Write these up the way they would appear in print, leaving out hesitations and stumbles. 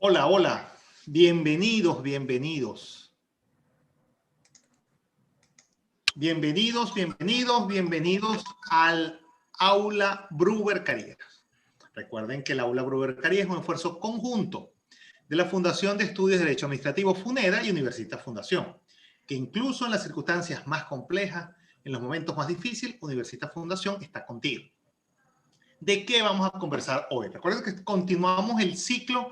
Hola, hola. Bienvenidos, bienvenidos. Bienvenidos al Aula Bruber Carías. Recuerden que el Aula Bruber Carías es un esfuerzo conjunto de la Fundación de Estudios de Derecho Administrativo FUNEDA y Universitas Fundación, que incluso en las circunstancias más complejas, en los momentos más difíciles, Universitas Fundación está contigo. ¿De qué vamos a conversar hoy? Recuerden que continuamos el ciclo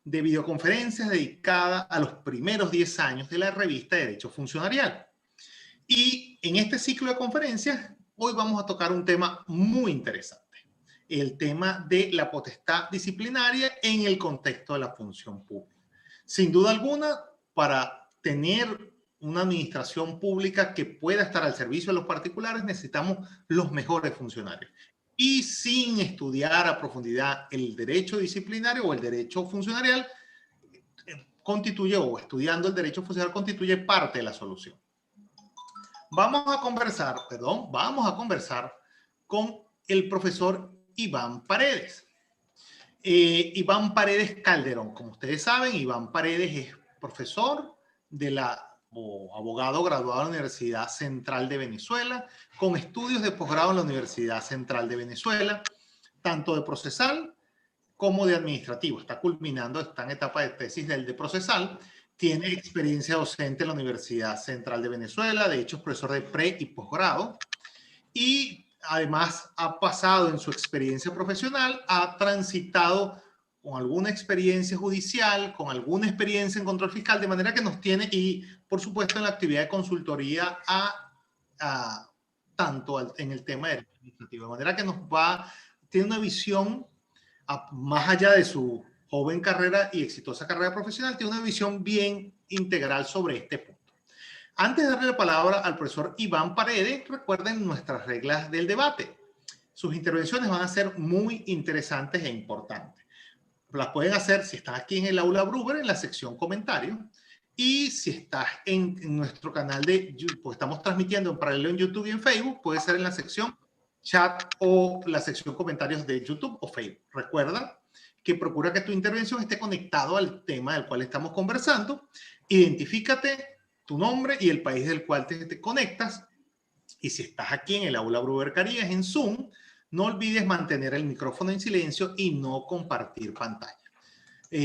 de videoconferencias dedicada a los primeros 10 años de la revista Derecho Funcionarial. Y en este ciclo de conferencias, hoy vamos a tocar un tema muy interesante, el tema de la potestad disciplinaria en el contexto de la función pública. Sin duda alguna, para tener una administración pública que pueda estar al servicio de los particulares, necesitamos los mejores funcionarios. Y sin estudiar a profundidad el derecho disciplinario o el derecho funcionarial, constituye, o estudiando el derecho funcionarial, constituye parte de la solución. Vamos a conversar con el profesor Iván Paredes. Iván Paredes Calderón. Como ustedes saben, Iván Paredes es profesor o abogado graduado en la Universidad Central de Venezuela, con estudios de posgrado en la Universidad Central de Venezuela, tanto de procesal como de administrativo. Está en etapa de tesis del de procesal. Tiene experiencia docente en la Universidad Central de Venezuela, de hecho es profesor de pre y posgrado, y además ha pasado en su experiencia profesional, ha transitado con alguna experiencia judicial, con alguna experiencia en control fiscal, de manera que nos tiene, y por supuesto en la actividad de consultoría tanto en el tema de derecho administrativo, de manera que tiene una visión más allá de su joven carrera y exitosa carrera profesional, tiene una visión bien integral sobre este punto. Antes de darle la palabra al profesor Iván Paredes, recuerden nuestras reglas del debate. Sus intervenciones van a ser muy interesantes e importantes. Las pueden hacer si estás aquí en el Aula Bruber, en la sección comentarios, y si estás en nuestro canal de YouTube, pues estamos transmitiendo en paralelo en YouTube y en Facebook, puede ser en la sección chat o la sección comentarios de YouTube o Facebook. Recuerda que procura que tu intervención esté conectado al tema del cual estamos conversando. Identifícate tu nombre y el país del cual te conectas. Y si estás aquí en el Aula Bruber Carías en Zoom, no olvides mantener el micrófono en silencio y no compartir pantalla.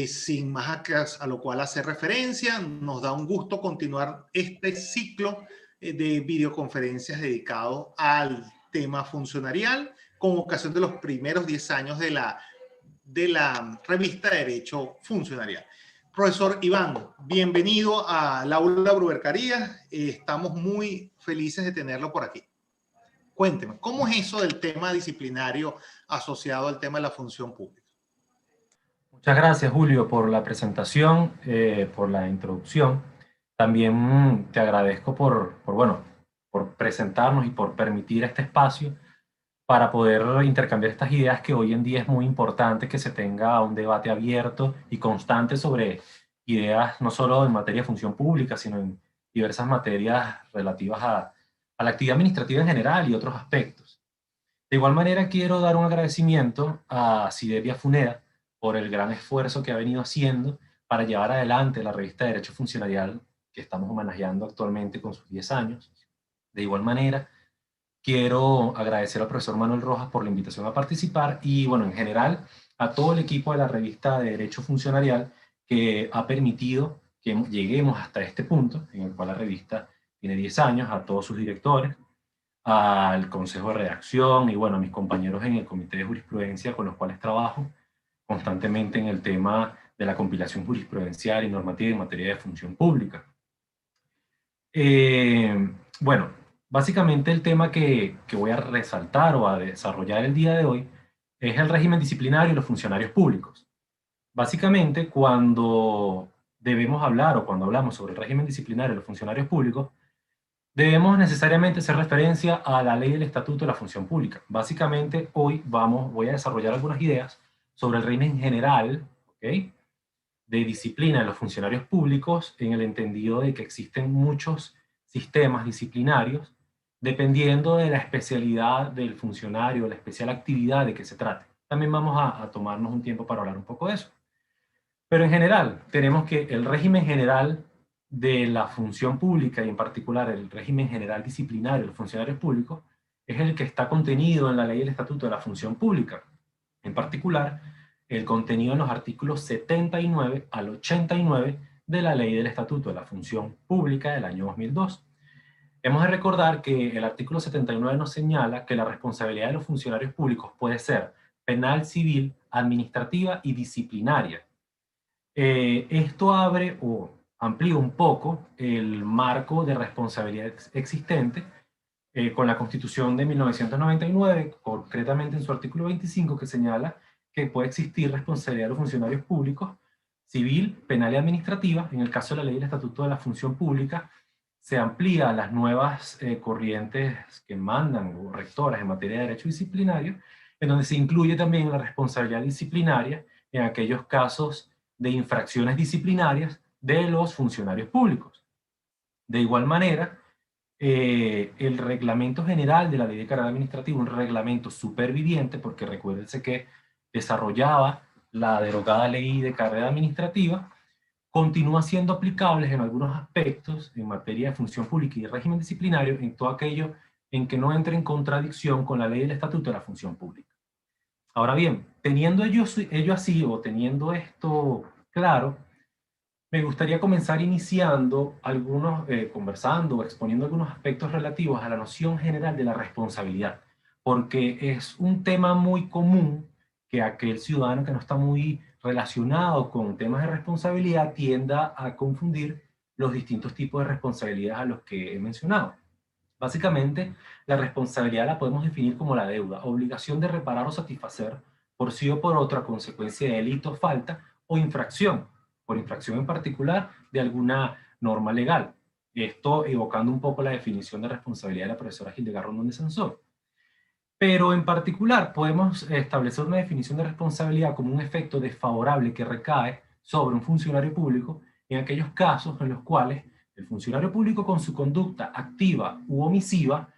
Sin más a lo cual hacer referencia, nos da un gusto continuar este ciclo de videoconferencias dedicado al tema funcionarial con ocasión de los primeros 10 años de la revista de Derecho Funcionarial. Profesor Iván, bienvenido al Aula Bruber Carías. Estamos muy felices de tenerlo por aquí. Cuénteme, ¿cómo es eso del tema disciplinario asociado al tema de la función pública? Muchas gracias, Julio, por la presentación, por la introducción. También te agradezco por presentarnos y por permitir este espacio para poder intercambiar estas ideas que hoy en día es muy importante que se tenga un debate abierto y constante sobre ideas no solo en materia de función pública, sino en diversas materias relativas a la actividad administrativa en general y otros aspectos. De igual manera, quiero dar un agradecimiento a Sideria Funeda por el gran esfuerzo que ha venido haciendo para llevar adelante la revista de Derecho Funcionarial que estamos homenajeando actualmente con sus 10 años. De igual manera, quiero agradecer al profesor Manuel Rojas por la invitación a participar y, bueno, en general, a todo el equipo de la revista de Derecho Funcionarial que ha permitido que lleguemos hasta este punto, en el cual la revista tiene 10 años, a todos sus directores, al Consejo de Redacción y, bueno, a mis compañeros en el Comité de Jurisprudencia con los cuales trabajo constantemente en el tema de la compilación jurisprudencial y normativa en materia de función pública. Bueno, básicamente el tema que voy a resaltar o a desarrollar el día de hoy es el régimen disciplinario y los funcionarios públicos. Básicamente, cuando debemos hablar o cuando hablamos sobre el régimen disciplinario de los funcionarios públicos, debemos necesariamente hacer referencia a la ley del Estatuto de la Función Pública. Básicamente, hoy voy a desarrollar algunas ideas sobre el régimen general, ¿okay?, de disciplina de los funcionarios públicos, en el entendido de que existen muchos sistemas disciplinarios dependiendo de la especialidad del funcionario, la especial actividad de que se trate. También vamos a tomarnos un tiempo para hablar un poco de eso. Pero en general, tenemos que el régimen general de la función pública, y en particular el régimen general disciplinario de los funcionarios públicos, es el que está contenido en la ley del Estatuto de la Función Pública. En particular, el contenido en los artículos 79 al 89 de la ley del Estatuto de la Función Pública del año 2002. Hemos de recordar que el artículo 79 nos señala que la responsabilidad de los funcionarios públicos puede ser penal, civil, administrativa y disciplinaria. Esto abre o amplía un poco el marco de responsabilidad existente con la Constitución de 1999, concretamente en su artículo 25, que señala que puede existir responsabilidad de los funcionarios públicos, civil, penal y administrativa. En el caso de la ley del Estatuto de la Función Pública, se amplía las nuevas corrientes que mandan o rectoras en materia de derecho disciplinario, en donde se incluye también la responsabilidad disciplinaria en aquellos casos de infracciones disciplinarias de los funcionarios públicos. De igual manera, el reglamento general de la ley de carrera administrativa, un reglamento superviviente, porque recuérdense que desarrollaba la derogada ley de carrera administrativa, continúa siendo aplicables en algunos aspectos en materia de función pública y de régimen disciplinario en todo aquello en que no entre en contradicción con la ley del Estatuto de la Función Pública. Ahora bien, teniendo ello así o teniendo esto claro, me gustaría comenzar iniciando conversando o exponiendo algunos aspectos relativos a la noción general de la responsabilidad, porque es un tema muy común que aquel ciudadano que no está muy relacionado con temas de responsabilidad tienda a confundir los distintos tipos de responsabilidades a los que he mencionado. Básicamente, la responsabilidad la podemos definir como la deuda, obligación de reparar o satisfacer por sí o por otra consecuencia de delito, falta o infracción, por infracción en particular de alguna norma legal. Esto evocando un poco la definición de responsabilidad de la profesora Hildegard Rondón de Sansón. Pero en particular podemos establecer una definición de responsabilidad como un efecto desfavorable que recae sobre un funcionario público en aquellos casos en los cuales el funcionario público con su conducta activa u omisiva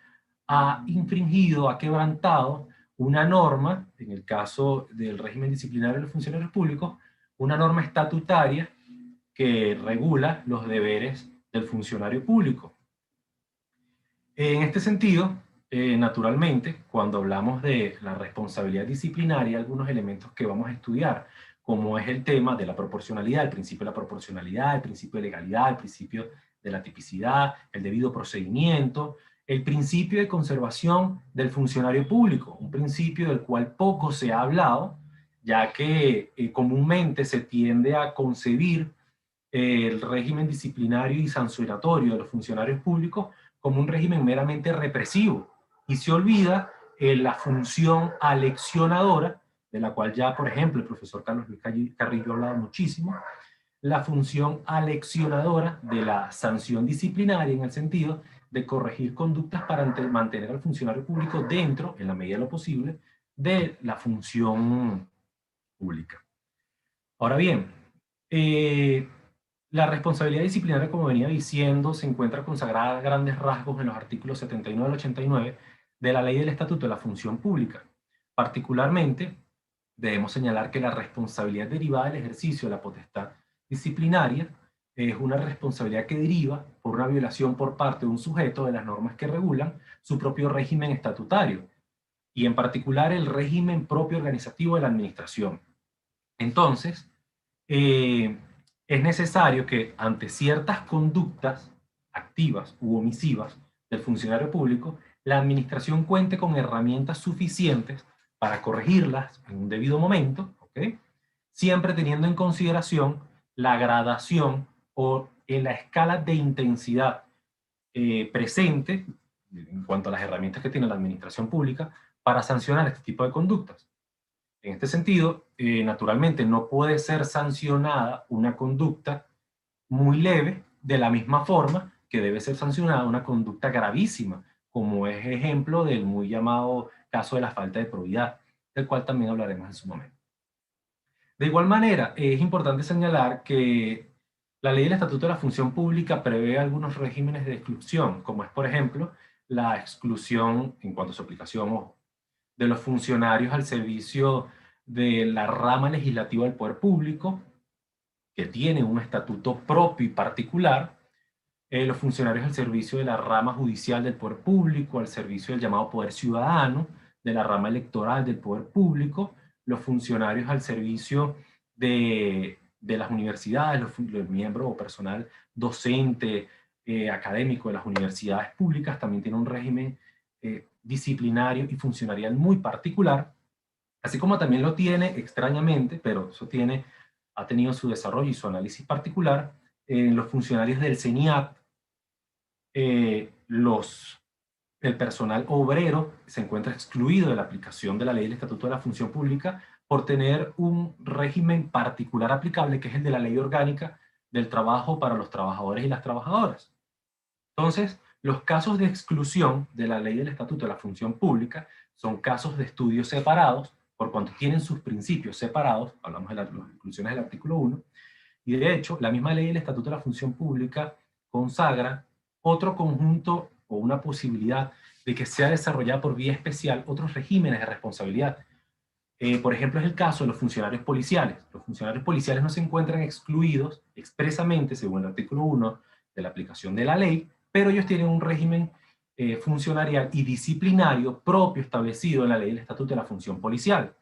ha infringido, ha quebrantado una norma, en el caso del régimen disciplinario de los funcionarios públicos, una norma estatutaria que regula los deberes del funcionario público. En este sentido, naturalmente, cuando hablamos de la responsabilidad disciplinaria, algunos elementos que vamos a estudiar, como es el tema de la proporcionalidad, el principio de la proporcionalidad, el principio de legalidad, el principio de la tipicidad, el debido procedimiento, el principio de conservación del funcionario público, un principio del cual poco se ha hablado, ya que comúnmente se tiende a concebir el régimen disciplinario y sancionatorio de los funcionarios públicos como un régimen meramente represivo, y se olvida la función aleccionadora, de la cual ya, por ejemplo, el profesor Carlos Luis Carrillo ha hablado muchísimo, la función aleccionadora de la sanción disciplinaria en el sentido de corregir conductas para mantener al funcionario público dentro, en la medida de lo posible, de la función pública. Ahora bien, la responsabilidad disciplinaria, como venía diciendo, se encuentra consagrada a grandes rasgos en los artículos 79 al 89 de la Ley del Estatuto de la Función Pública. Particularmente, debemos señalar que la responsabilidad derivada del ejercicio de la potestad disciplinaria es una responsabilidad que deriva por una violación por parte de un sujeto de las normas que regulan su propio régimen estatutario, y en particular el régimen propio organizativo de la administración. Entonces, es necesario que ante ciertas conductas activas u omisivas del funcionario público, la administración cuente con herramientas suficientes para corregirlas en un debido momento, ¿okay? Siempre teniendo en consideración la gradación o en la escala de intensidad presente en cuanto a las herramientas que tiene la administración pública para sancionar este tipo de conductas. En este sentido, naturalmente no puede ser sancionada una conducta muy leve de la misma forma que debe ser sancionada una conducta gravísima, como es ejemplo del muy llamado caso de la falta de probidad, del cual también hablaremos en su momento. De igual manera, es importante señalar que la ley del Estatuto de la Función Pública prevé algunos regímenes de exclusión, como es, por ejemplo, la exclusión, en cuanto a su aplicación, ojo, de los funcionarios al servicio de la rama legislativa del poder público, que tienen un estatuto propio y particular, los funcionarios al servicio de la rama judicial del poder público, al servicio del llamado poder ciudadano, de la rama electoral del poder público, los funcionarios al servicio de las universidades, los miembros o personal docente, académico de las universidades públicas, también tiene un régimen disciplinario y funcionarial muy particular, así como también lo tiene extrañamente, pero eso ha tenido su desarrollo y su análisis particular, los funcionarios del CENIAT, el personal obrero se encuentra excluido de la aplicación de la ley del Estatuto de la Función Pública por tener un régimen particular aplicable, que es el de la Ley Orgánica del Trabajo para los trabajadores y las trabajadoras. Entonces, los casos de exclusión de la ley del Estatuto de la Función Pública son casos de estudios separados, por cuanto tienen sus principios separados, hablamos de las exclusiones del artículo 1, y de hecho, la misma ley del Estatuto de la Función Pública consagra otro conjunto o una posibilidad de que sea desarrollada por vía especial otros regímenes de responsabilidad. Por ejemplo, es el caso de los funcionarios policiales. Los funcionarios policiales no se encuentran excluidos expresamente, según el artículo 1 de la aplicación de la ley, pero ellos tienen un régimen funcionarial y disciplinario propio establecido en la ley del Estatuto de la Función Policial,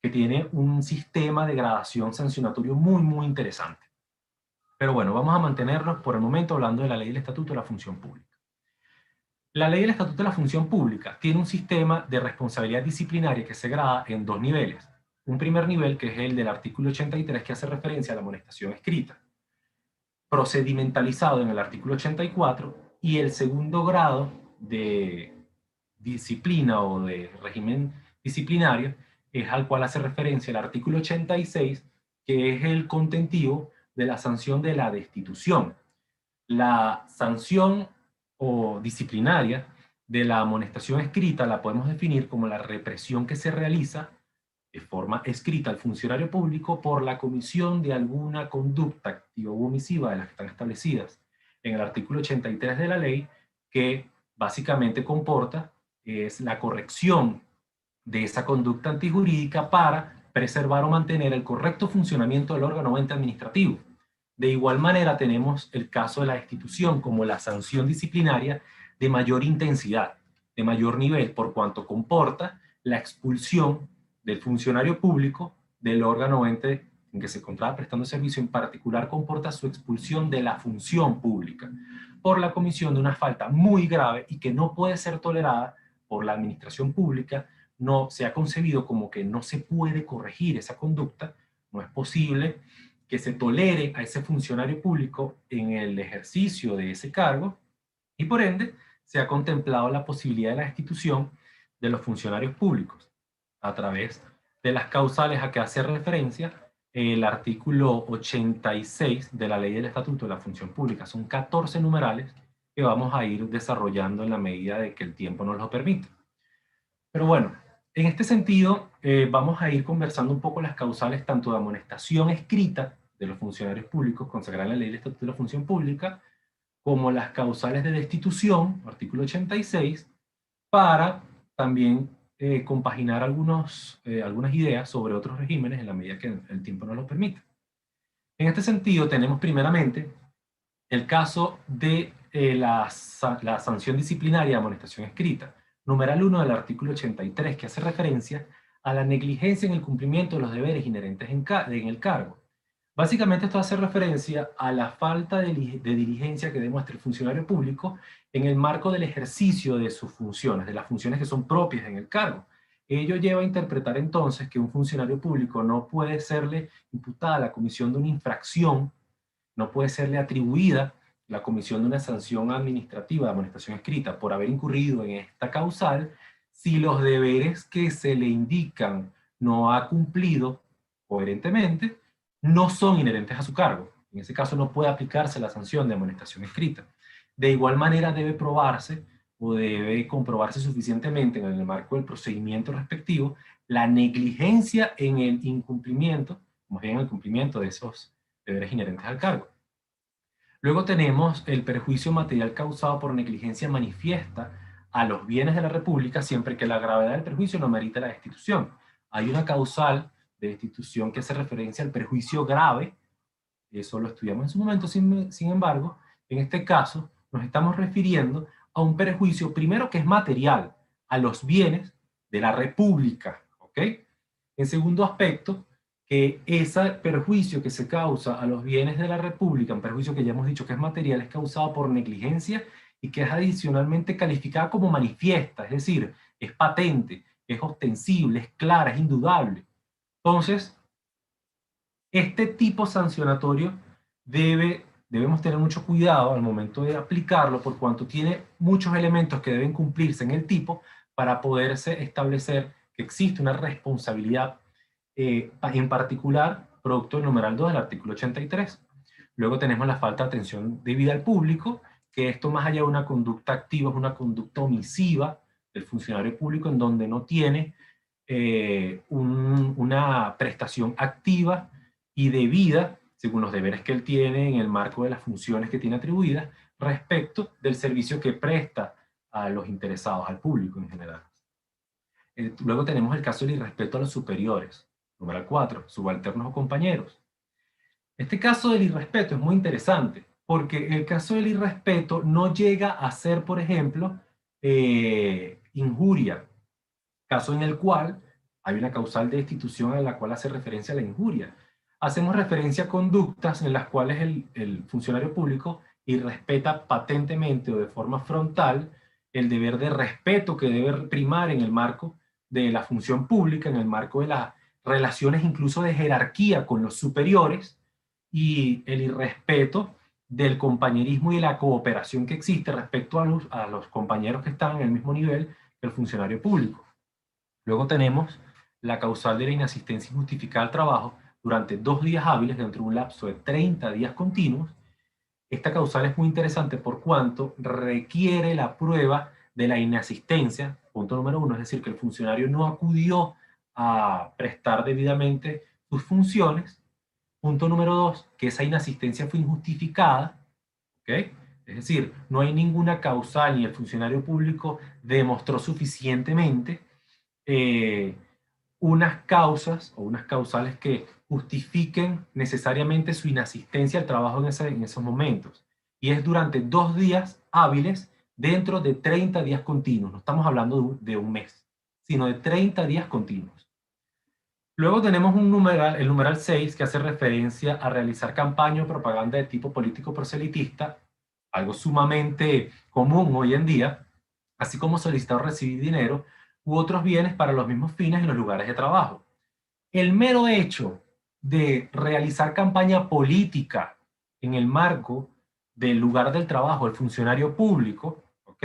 que tiene un sistema de gradación sancionatorio muy, muy interesante. Pero bueno, vamos a mantenernos por el momento hablando de la ley del Estatuto de la Función Pública. La ley del Estatuto de la Función Pública tiene un sistema de responsabilidad disciplinaria que se grada en dos niveles. Un primer nivel, que es el del artículo 83, que hace referencia a la amonestación escrita, procedimentalizado en el artículo 84, y el segundo grado de disciplina o de régimen disciplinario es al cual hace referencia el artículo 86, que es el contentivo de la sanción de la destitución. La sanción o disciplinaria de la amonestación escrita la podemos definir como la represión que se realiza de forma escrita al funcionario público por la comisión de alguna conducta activa u omisiva de las que están establecidas en el artículo 83 de la ley, que básicamente comporta es la corrección de esa conducta antijurídica para preservar o mantener el correcto funcionamiento del órgano ente administrativo. De igual manera tenemos el caso de la destitución como la sanción disciplinaria de mayor intensidad, de mayor nivel, por cuanto comporta la expulsión del funcionario público del órgano ente en que se encontraba prestando servicio, en particular comporta su expulsión de la función pública por la comisión de una falta muy grave y que no puede ser tolerada por la administración pública. No se ha concebido como que no se puede corregir esa conducta, no es posible que se tolere a ese funcionario público en el ejercicio de ese cargo, y por ende se ha contemplado la posibilidad de la destitución de los funcionarios públicos a través de las causales a que hace referencia el artículo 86 de la Ley del Estatuto de la Función Pública. Son 14 numerales que vamos a ir desarrollando en la medida de que el tiempo nos lo permite. Pero bueno, en este sentido, vamos a ir conversando un poco las causales tanto de amonestación escrita de los funcionarios públicos consagradas en la Ley del Estatuto de la Función Pública, como las causales de destitución, artículo 86, para también compaginar algunas ideas sobre otros regímenes en la medida que el tiempo nos lo permite. En este sentido, tenemos primeramente el caso de la sanción disciplinaria de amonestación escrita, numeral 1 del artículo 83, que hace referencia a la negligencia en el cumplimiento de los deberes inherentes en el cargo. Básicamente esto hace referencia a la falta de diligencia que demuestra el funcionario público en el marco del ejercicio de sus funciones, de las funciones que son propias en el cargo. Ello lleva a interpretar entonces que un funcionario público no puede serle imputada la comisión de una infracción, no puede serle atribuida la comisión de una sanción administrativa de amonestación escrita por haber incurrido en esta causal si los deberes que se le indican no ha cumplido coherentemente, no son inherentes a su cargo. En ese caso no puede aplicarse la sanción de amonestación escrita. De igual manera debe probarse o debe comprobarse suficientemente en el marco del procedimiento respectivo la negligencia en el incumplimiento, más bien en el cumplimiento de esos deberes inherentes al cargo. Luego tenemos el perjuicio material causado por negligencia manifiesta a los bienes de la República siempre que la gravedad del perjuicio no merite la destitución. Hay una causal de destitución que hace referencia al perjuicio grave eso lo estudiamos en su momento. Sin embargo, en este caso nos estamos refiriendo a un perjuicio, primero, que es material, a los bienes de la República, ¿ok? En segundo aspecto, que ese perjuicio que se causa a los bienes de la República, un perjuicio que ya hemos dicho que es material, es causado por negligencia y que es adicionalmente calificada como manifiesta, es decir, es patente, es ostensible, es clara, es indudable. Entonces, este tipo sancionatorio debemos tener mucho cuidado al momento de aplicarlo, por cuanto tiene muchos elementos que deben cumplirse en el tipo para poderse establecer que existe una responsabilidad en particular, producto del numeral 2 del artículo 83. Luego tenemos la falta de atención debida al público, que esto, más allá de una conducta activa, es una conducta omisiva del funcionario público, en donde no tiene una prestación activa y debida, según los deberes que él tiene en el marco de las funciones que tiene atribuidas, respecto del servicio que presta a los interesados, al público en general. Luego tenemos el caso del irrespeto a los superiores. Número 4, subalternos o compañeros. Este caso del irrespeto es muy interesante, porque el caso del irrespeto no llega a ser, por ejemplo, injuria, caso en el cual hay una causal de destitución a la cual hace referencia a la injuria. Hacemos referencia a conductas en las cuales el funcionario público irrespeta patentemente o de forma frontal el deber de respeto que debe primar en el marco de la función pública, en el marco de las relaciones incluso de jerarquía con los superiores, y el irrespeto del compañerismo y la cooperación que existe respecto a los compañeros que están en el mismo nivel que el funcionario público. Luego tenemos la causal de la inasistencia injustificada al trabajo durante 2 días hábiles dentro de un lapso de 30 días continuos. Esta causal es muy interesante por cuanto requiere la prueba de la inasistencia, punto número 1, es decir, que el funcionario no acudió a prestar debidamente sus funciones. Punto número 2, que esa inasistencia fue injustificada, ¿ok? Es decir, no hay ninguna causal ni el funcionario público demostró suficientemente eh, unas causas o unas causales que justifiquen necesariamente su inasistencia al trabajo en esos momentos. Y es durante 2 días hábiles dentro de 30 días continuos. No estamos hablando de un mes, sino de 30 días continuos. Luego tenemos el numeral 6, que hace referencia a realizar campaña o propaganda de tipo político proselitista, algo sumamente común hoy en día, así como solicitar o recibir dinero u otros bienes para los mismos fines en los lugares de trabajo. El mero hecho de realizar campaña política en el marco del lugar del trabajo del funcionario público, ¿ok?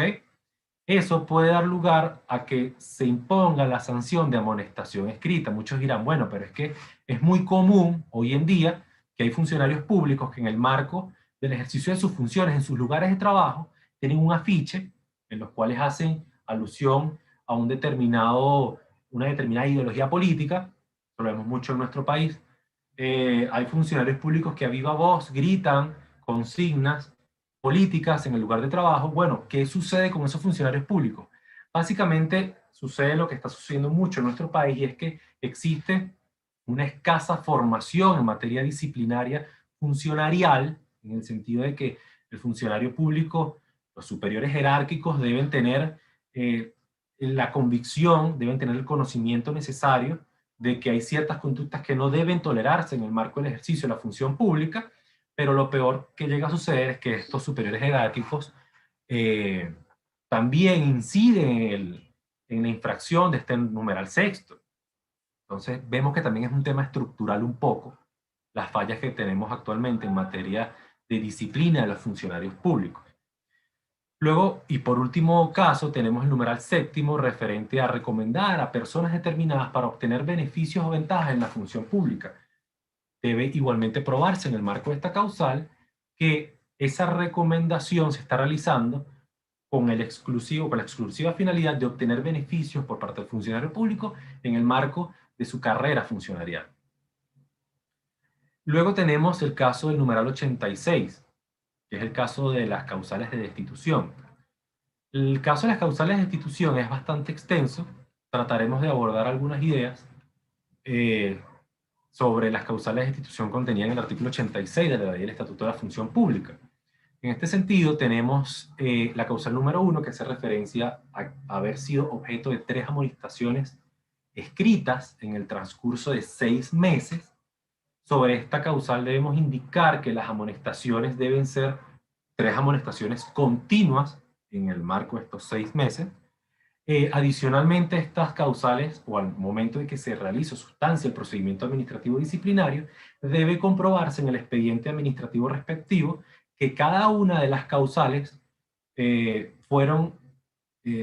Eso puede dar lugar a que se imponga la sanción de amonestación escrita. Muchos dirán, bueno, pero es que es muy común hoy en día que hay funcionarios públicos que en el marco del ejercicio de sus funciones en sus lugares de trabajo tienen un afiche en los cuales hacen alusión a una determinada ideología política. Lo vemos mucho en nuestro país. Hay funcionarios públicos que a viva voz gritan consignas políticas en el lugar de trabajo. Bueno, ¿qué sucede con esos funcionarios públicos? Básicamente sucede lo que está sucediendo mucho en nuestro país, y es que existe una escasa formación en materia disciplinaria funcionarial, en el sentido de que el funcionario público, los superiores jerárquicos deben tener la convicción, deben tener el conocimiento necesario de que hay ciertas conductas que no deben tolerarse en el marco del ejercicio de la función pública, pero lo peor que llega a suceder es que estos superiores jerárquicos eh, también inciden en la infracción de este numeral sexto. Entonces vemos que también es un tema estructural un poco, las fallas que tenemos actualmente en materia de disciplina de los funcionarios públicos. Luego, y por último caso, tenemos el numeral séptimo referente a recomendar a personas determinadas para obtener beneficios o ventajas en la función pública. Debe igualmente probarse en el marco de esta causal que esa recomendación se está realizando con la exclusiva finalidad de obtener beneficios por parte del funcionario público en el marco de su carrera funcionarial. Luego tenemos el caso del numeral 86, que es el caso de las causales de destitución. El caso de las causales de destitución es bastante extenso. Trataremos de abordar algunas ideas. sobre las causales de destitución contenidas en el artículo 86 de la Ley del Estatuto de la Función Pública. En este sentido, tenemos la causal número 1, que hace referencia a haber sido objeto de 3 amonestaciones escritas en el transcurso de 6 meses. Sobre esta causal debemos indicar que las amonestaciones deben ser 3 amonestaciones continuas en el marco de estos 6 meses. Adicionalmente, estas causales, o al momento de que se realice o sustancia el procedimiento administrativo disciplinario, debe comprobarse en el expediente administrativo respectivo que cada una de las causales fueron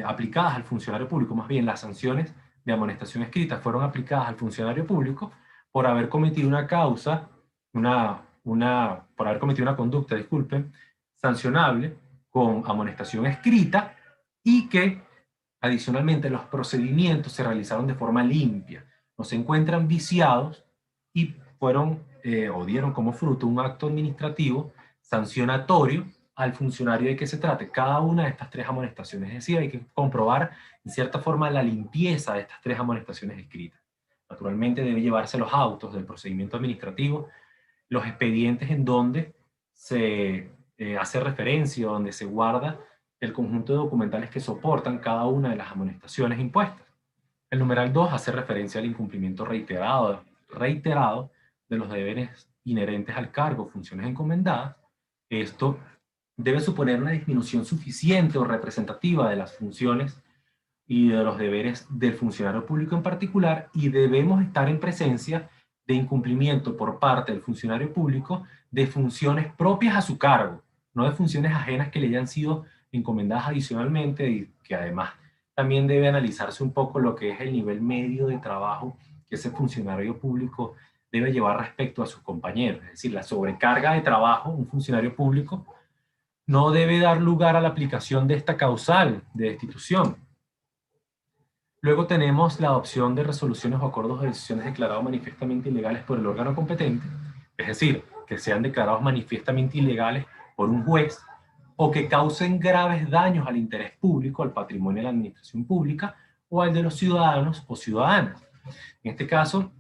aplicadas al funcionario público, más bien las sanciones de amonestación escrita fueron aplicadas al funcionario público por haber cometido una causa, por haber cometido una conducta, disculpen, sancionable con amonestación escrita, y que adicionalmente los procedimientos se realizaron de forma limpia, no se encuentran viciados y fueron o dieron como fruto un acto administrativo sancionatorio al funcionario de que se trate. Cada una de estas 3 amonestaciones, es decir, hay que comprobar en cierta forma la limpieza de estas 3 amonestaciones escritas. Naturalmente debe llevarse los autos del procedimiento administrativo, los expedientes en donde se hace referencia, donde se guarda el conjunto de documentales que soportan cada una de las amonestaciones impuestas. El numeral 2 hace referencia al incumplimiento reiterado de los deberes inherentes al cargo o funciones encomendadas. Esto debe suponer una disminución suficiente o representativa de las funciones y de los deberes del funcionario público en particular, y debemos estar en presencia de incumplimiento por parte del funcionario público de funciones propias a su cargo, no de funciones ajenas que le hayan sido encomendadas adicionalmente, y que además también debe analizarse un poco lo que es el nivel medio de trabajo que ese funcionario público debe llevar respecto a sus compañeros. Es decir, la sobrecarga de trabajo, un funcionario público no debe dar lugar a la aplicación de esta causal de destitución. Luego tenemos la adopción de resoluciones o acuerdos de decisiones declarados manifiestamente ilegales por el órgano competente, es decir, que sean declarados manifiestamente ilegales por un juez o que causen graves daños al interés público, al patrimonio de la administración pública o al de los ciudadanos o ciudadanas. En este caso,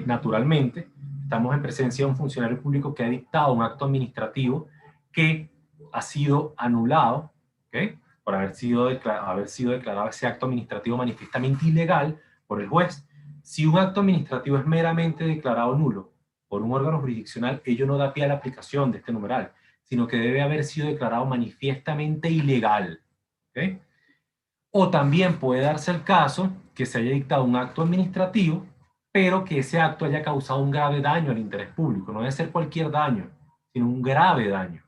naturalmente, estamos en presencia de un funcionario público que ha dictado un acto administrativo que ha sido anulado, ¿okay?, por haber sido declarado ese acto administrativo manifiestamente ilegal por el juez. Si un acto administrativo es meramente declarado nulo por un órgano jurisdiccional, ello no da pie a la aplicación de este numeral, sino que debe haber sido declarado manifiestamente ilegal. ¿Okay? O también puede darse el caso que se haya dictado un acto administrativo, pero que ese acto haya causado un grave daño al interés público. No debe ser cualquier daño, sino un grave daño.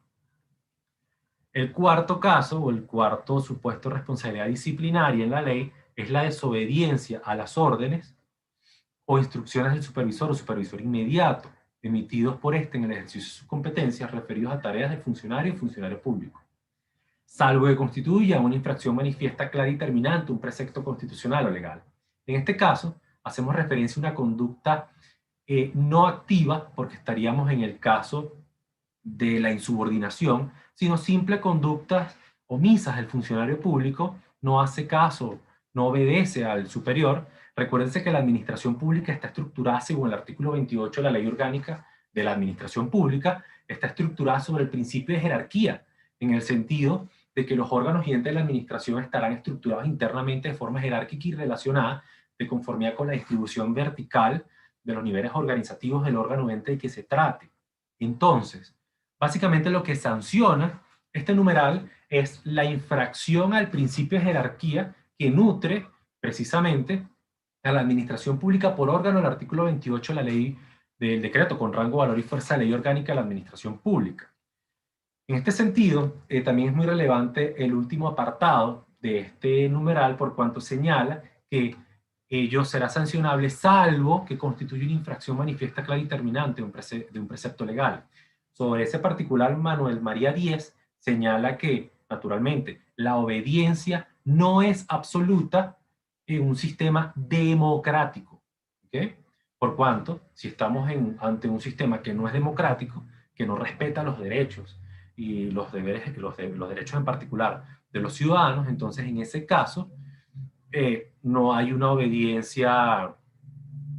El cuarto caso, o el cuarto supuesto de responsabilidad disciplinaria en la ley, es la desobediencia a las órdenes o instrucciones del supervisor o supervisor inmediato, emitidos por este en el ejercicio de sus competencias referidos a tareas de funcionario y funcionario público, salvo que constituya una infracción manifiesta, clara y terminante, un precepto constitucional o legal. En este caso, hacemos referencia a una conducta no activa, porque estaríamos en el caso de la insubordinación, sino simple conductas omisas del funcionario público, no hace caso, no obedece al superior. Recuérdense que la administración pública está estructurada, según el artículo 28 de la Ley Orgánica de la Administración Pública, está estructurada sobre el principio de jerarquía, en el sentido de que los órganos y entes de la administración estarán estructurados internamente de forma jerárquica y relacionada de conformidad con la distribución vertical de los niveles organizativos del órgano o ente de que se trate. Entonces, básicamente lo que sanciona este numeral es la infracción al principio de jerarquía que nutre precisamente a la administración pública por órgano del artículo 28 de la ley del decreto con rango, valor y fuerza de ley orgánica de la administración pública. En este sentido, también es muy relevante el último apartado de este numeral, por cuanto señala que ello será sancionable salvo que constituya una infracción manifiesta, clara y terminante de un precepto legal. Sobre ese particular, Manuel María Díez señala que, naturalmente, la obediencia no es absoluta en un sistema democrático. ¿Okay? Por cuanto, si estamos ante un sistema que no es democrático, que no respeta los derechos y los deberes, los derechos en particular de los ciudadanos, entonces en ese caso no hay una obediencia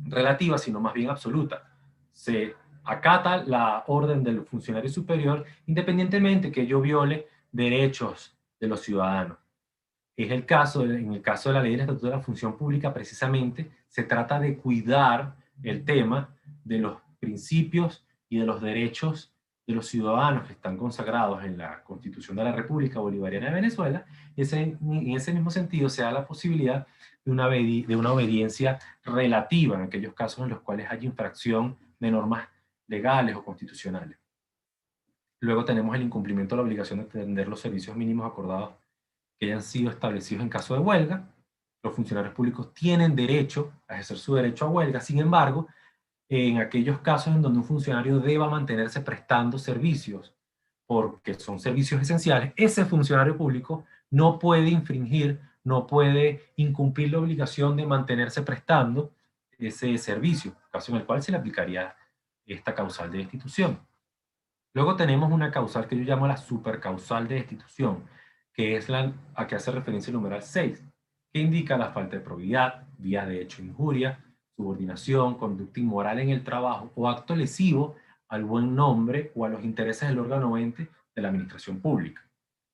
relativa, sino más bien absoluta. Se acata la orden del funcionario superior independientemente que ello viole derechos de los ciudadanos. Es el caso, en el caso de la ley del Estatuto de la Función Pública, precisamente se trata de cuidar el tema de los principios y de los derechos de los ciudadanos que están consagrados en la Constitución de la República Bolivariana de Venezuela, y en ese mismo sentido se da la posibilidad de una obediencia relativa en aquellos casos en los cuales hay infracción de normas legales o constitucionales. Luego tenemos el incumplimiento de la obligación de atender los servicios mínimos acordados que hayan sido establecidos en caso de huelga. Los funcionarios públicos tienen derecho a ejercer su derecho a huelga. Sin embargo, en aquellos casos en donde un funcionario deba mantenerse prestando servicios porque son servicios esenciales, ese funcionario público no puede infringir, no puede incumplir la obligación de mantenerse prestando ese servicio, caso en el cual se le aplicaría esta causal de destitución. Luego tenemos una causal que yo llamo la supercausal de destitución, que es la a que hace referencia el numeral 6, que indica la falta de probidad, vía de hecho injuria, subordinación, conducta inmoral en el trabajo o acto lesivo al buen nombre o a los intereses del órgano o ente de la administración pública.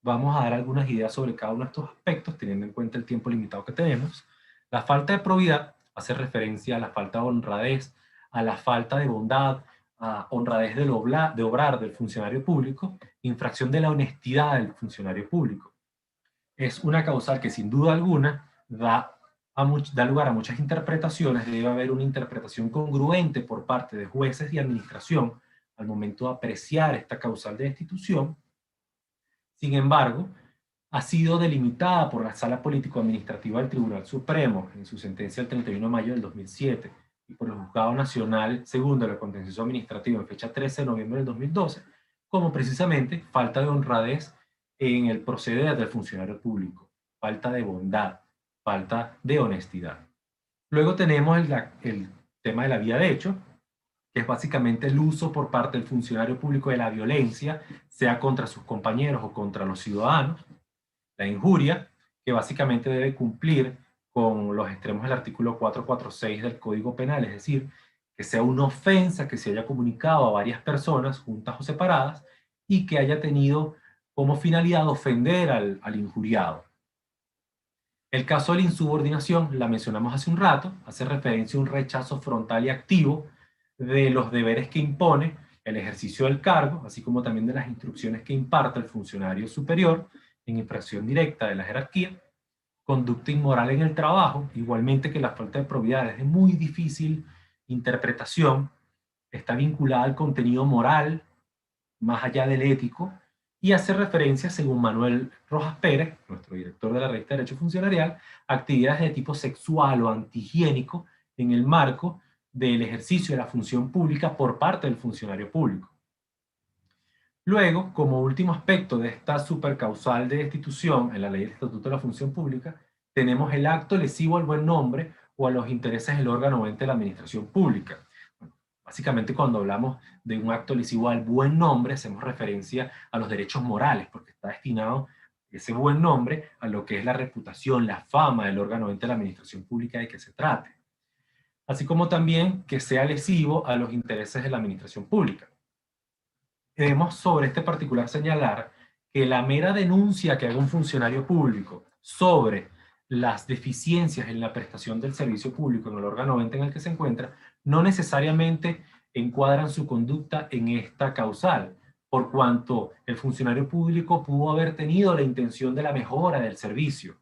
Vamos a dar algunas ideas sobre cada uno de estos aspectos, teniendo en cuenta el tiempo limitado que tenemos. La falta de probidad hace referencia a la falta de honradez, a la falta de bondad, a honradez de obrar del funcionario público, infracción de la honestidad del funcionario público. Es una causal que sin duda alguna da lugar a muchas interpretaciones. Debe haber una interpretación congruente por parte de jueces y administración al momento de apreciar esta causal de destitución. Sin embargo, ha sido delimitada por la Sala Político-Administrativa del Tribunal Supremo en su sentencia del 31 de mayo del 2007 y por el Juzgado Nacional Segundo de lo Contencioso Administrativo en fecha 13 de noviembre del 2012, como precisamente falta de honradez en el proceder del funcionario público, falta de bondad, falta de honestidad. Luego tenemos el tema de la vía de hecho, que es básicamente el uso por parte del funcionario público de la violencia, sea contra sus compañeros o contra los ciudadanos. La injuria, que básicamente debe cumplir con los extremos del artículo 446 del Código Penal, es decir, que sea una ofensa que se haya comunicado a varias personas, juntas o separadas, y que haya tenido como finalidad ofender al injuriado. El caso de la insubordinación, la mencionamos hace un rato, hace referencia a un rechazo frontal y activo de los deberes que impone el ejercicio del cargo, así como también de las instrucciones que imparte el funcionario superior en infracción directa de la jerarquía. Conducta inmoral en el trabajo, igualmente que la falta de probidad es de muy difícil interpretación, está vinculada al contenido moral, más allá del ético, y hace referencia, según Manuel Rojas Pérez, nuestro director de la revista de Derecho Funcionarial, a actividades de tipo sexual o antihigiénico en el marco del ejercicio de la función pública por parte del funcionario público. Luego, como último aspecto de esta supercausal de destitución en la ley del Estatuto de la Función Pública, tenemos el acto lesivo al buen nombre o a los intereses del órgano o ente de la administración pública. Básicamente, cuando hablamos de un acto lesivo al buen nombre, hacemos referencia a los derechos morales, porque está destinado ese buen nombre a lo que es la reputación, la fama del órgano o ente de la administración pública de que se trate. Así como también que sea lesivo a los intereses de la administración pública. Debemos sobre este particular señalar que la mera denuncia que haga un funcionario público sobre las deficiencias en la prestación del servicio público en el órgano o ente en el que se encuentra no necesariamente encuadran su conducta en esta causal, por cuanto el funcionario público pudo haber tenido la intención de la mejora del servicio.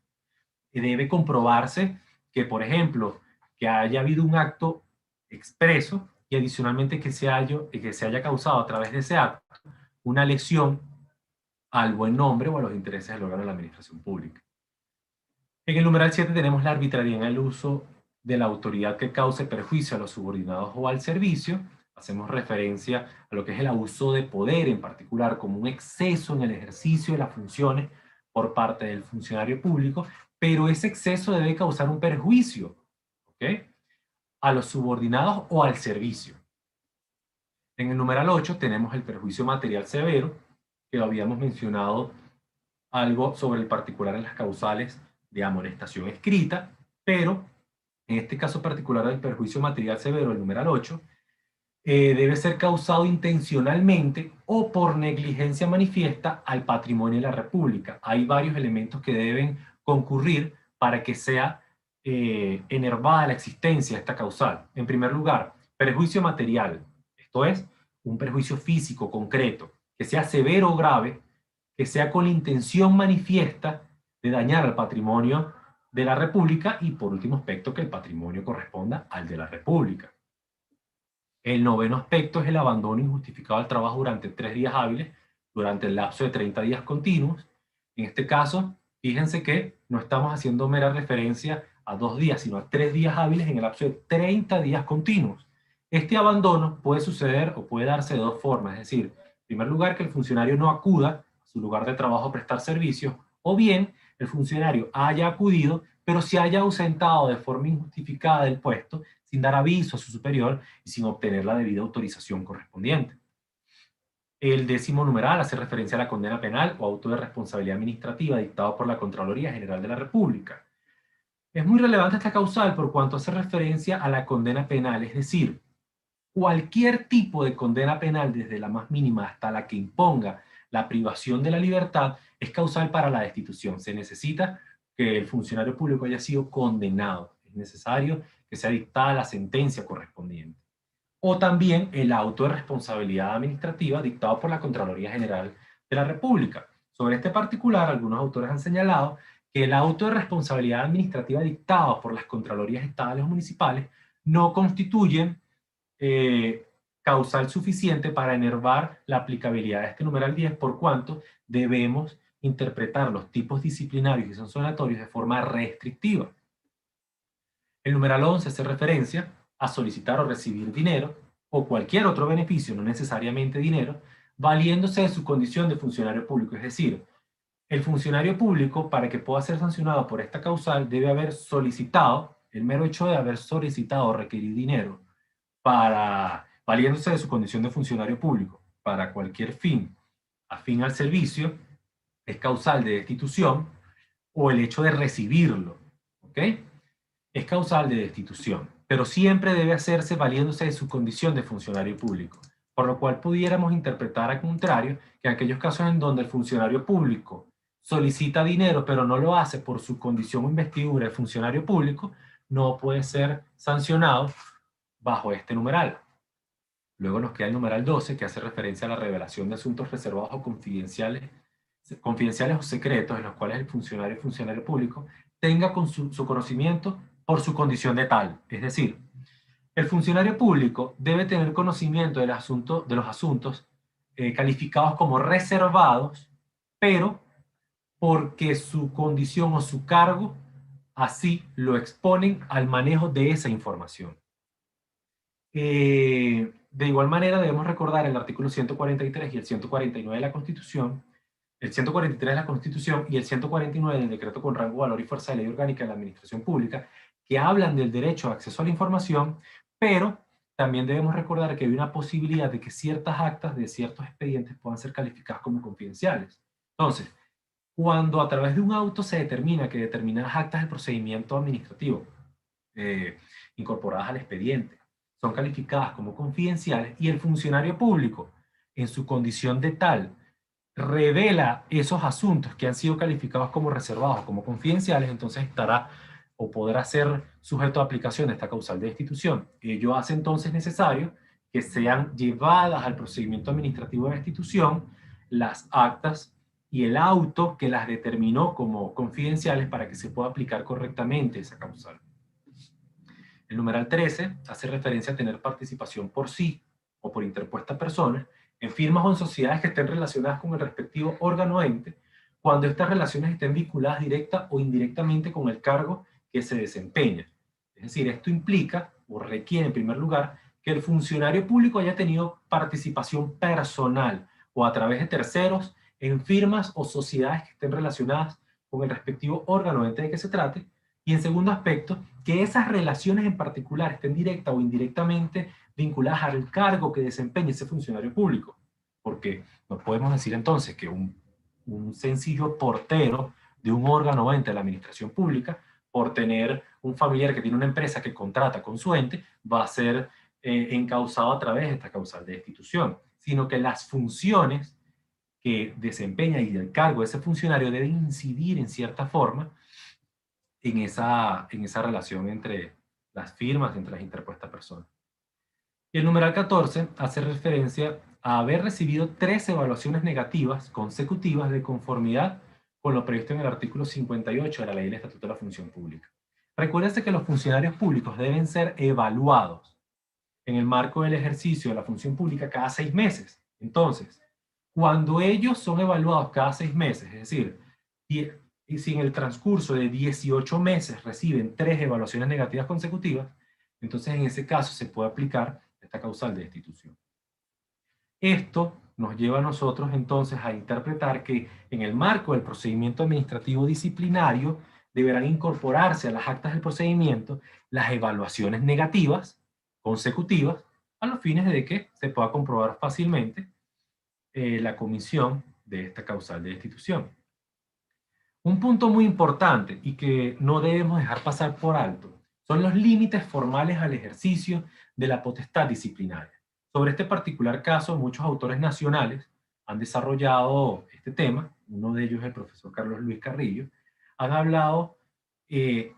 Y debe comprobarse que, por ejemplo, que haya habido un acto expreso y adicionalmente que se haya causado a través de ese acto una lesión al buen nombre o a los intereses del órgano de la administración pública. En el numeral 7 tenemos la arbitrariedad en el uso de la autoridad que cause perjuicio a los subordinados o al servicio. Hacemos referencia a lo que es el abuso de poder en particular como un exceso en el ejercicio de las funciones por parte del funcionario público, pero ese exceso debe causar un perjuicio, ¿ok?, a los subordinados o al servicio. En el numeral 8 tenemos el perjuicio material severo, que lo habíamos mencionado algo sobre el particular en las causales de amonestación escrita, pero en este caso particular del perjuicio material severo, el numeral 8, debe ser causado intencionalmente o por negligencia manifiesta al patrimonio de la República. Hay varios elementos que deben concurrir para que sea enervada la existencia de esta causal. En primer lugar, perjuicio material, esto es, un perjuicio físico concreto, que sea severo o grave, que sea con la intención manifiesta de dañar al patrimonio de la República y, por último aspecto, que el patrimonio corresponda al de la República. El noveno aspecto es el abandono injustificado del trabajo durante 3 días hábiles, durante el lapso de 30 días continuos. En este caso, fíjense que no estamos haciendo mera referencia a 2 días, sino a 3 días hábiles en el lapso de 30 días continuos. Este abandono puede suceder o puede darse de dos formas, es decir, en primer lugar, que el funcionario no acuda a su lugar de trabajo a prestar servicios, o bien el funcionario haya acudido, pero se haya ausentado de forma injustificada del puesto, sin dar aviso a su superior y sin obtener la debida autorización correspondiente. El décimo numeral hace referencia a la condena penal o auto de responsabilidad administrativa dictado por la Contraloría General de la República. Es muy relevante esta causal por cuanto hace referencia a la condena penal, es decir, cualquier tipo de condena penal, desde la más mínima hasta la que imponga la privación de la libertad, es causal para la destitución. Se necesita que el funcionario público haya sido condenado. Es necesario que sea dictada la sentencia correspondiente. O también el auto de responsabilidad administrativa dictado por la Contraloría General de la República. Sobre este particular, algunos autores han señalado que el auto de responsabilidad administrativa dictado por las Contralorías estatales o municipales no constituyen causal suficiente para enervar la aplicabilidad de este numeral 10, por cuanto debemos interpretar los tipos disciplinarios y sancionatorios de forma restrictiva. El numeral 11 hace referencia a solicitar o recibir dinero o cualquier otro beneficio, no necesariamente dinero, valiéndose de su condición de funcionario público. Es decir, el funcionario público, para que pueda ser sancionado por esta causal, debe haber solicitado, el mero hecho de haber solicitado o requerir dinero, valiéndose de su condición de funcionario público, para cualquier fin, afín al servicio, es causal de destitución, o el hecho de recibirlo, ¿ok? Es causal de destitución, pero siempre debe hacerse valiéndose de su condición de funcionario público, por lo cual pudiéramos interpretar al contrario que en aquellos casos en donde el funcionario público solicita dinero pero no lo hace por su condición o investidura de funcionario público, no puede ser sancionado bajo este numeral. Luego nos queda el numeral 12, que hace referencia a la revelación de asuntos reservados o confidenciales o secretos en los cuales el funcionario público tenga con su conocimiento por su condición de tal. Es decir, el funcionario público debe tener conocimiento de los asuntos calificados como reservados, pero porque su condición o su cargo así lo exponen al manejo de esa información. De igual manera debemos recordar el artículo 143 y el 149 de la Constitución, el 143 de la Constitución y el 149 del Decreto con rango, valor y fuerza de ley orgánica de la Administración Pública, que hablan del derecho a acceso a la información, pero también debemos recordar que hay una posibilidad de que ciertas actas de ciertos expedientes puedan ser calificadas como confidenciales. Entonces, cuando a través de un auto se determina que determinadas actas del procedimiento administrativo incorporadas al expediente son calificadas como confidenciales y el funcionario público, en su condición de tal, revela esos asuntos que han sido calificados como reservados, como confidenciales, entonces estará o podrá ser sujeto a aplicación de esta causal de destitución. Ello hace entonces necesario que sean llevadas al procedimiento administrativo de destitución las actas y el auto que las determinó como confidenciales para que se pueda aplicar correctamente esa causal. El numeral 13 hace referencia a tener participación por sí o por interpuesta persona en firmas o en sociedades que estén relacionadas con el respectivo órgano o ente, cuando estas relaciones estén vinculadas directa o indirectamente con el cargo que se desempeña. Es decir, esto implica o requiere en primer lugar que el funcionario público haya tenido participación personal o a través de terceros en firmas o sociedades que estén relacionadas con el respectivo órgano o ente de que se trate. Y en segundo aspecto, que esas relaciones en particular estén directa o indirectamente vinculadas al cargo que desempeña ese funcionario público. Porque no podemos decir entonces que un sencillo portero de un órgano o ente de la administración pública por tener un familiar que tiene una empresa que contrata con su ente, va a ser encausado a través de esta causal de destitución, sino que las funciones que desempeña y el cargo de ese funcionario deben incidir en cierta forma en esa relación entre las firmas, entre las interpuestas personas. Y el numeral 14 hace referencia a haber recibido 3 evaluaciones negativas consecutivas de conformidad con lo previsto en el artículo 58 de la Ley del Estatuto de la Función Pública. Recuérdese que los funcionarios públicos deben ser evaluados en el marco del ejercicio de la función pública cada 6 meses. Entonces, cuando ellos son evaluados cada 6 meses, es decir, y si en el transcurso de 18 meses reciben 3 evaluaciones negativas consecutivas, entonces en ese caso se puede aplicar esta causal de destitución. Esto nos lleva a nosotros entonces a interpretar que en el marco del procedimiento administrativo disciplinario deberán incorporarse a las actas del procedimiento las evaluaciones negativas consecutivas a los fines de que se pueda comprobar fácilmente la comisión de esta causal de destitución. Un punto muy importante y que no debemos dejar pasar por alto son los límites formales al ejercicio de la potestad disciplinaria. Sobre este particular caso, muchos autores nacionales han desarrollado este tema, uno de ellos el profesor Carlos Luis Carrillo, han hablado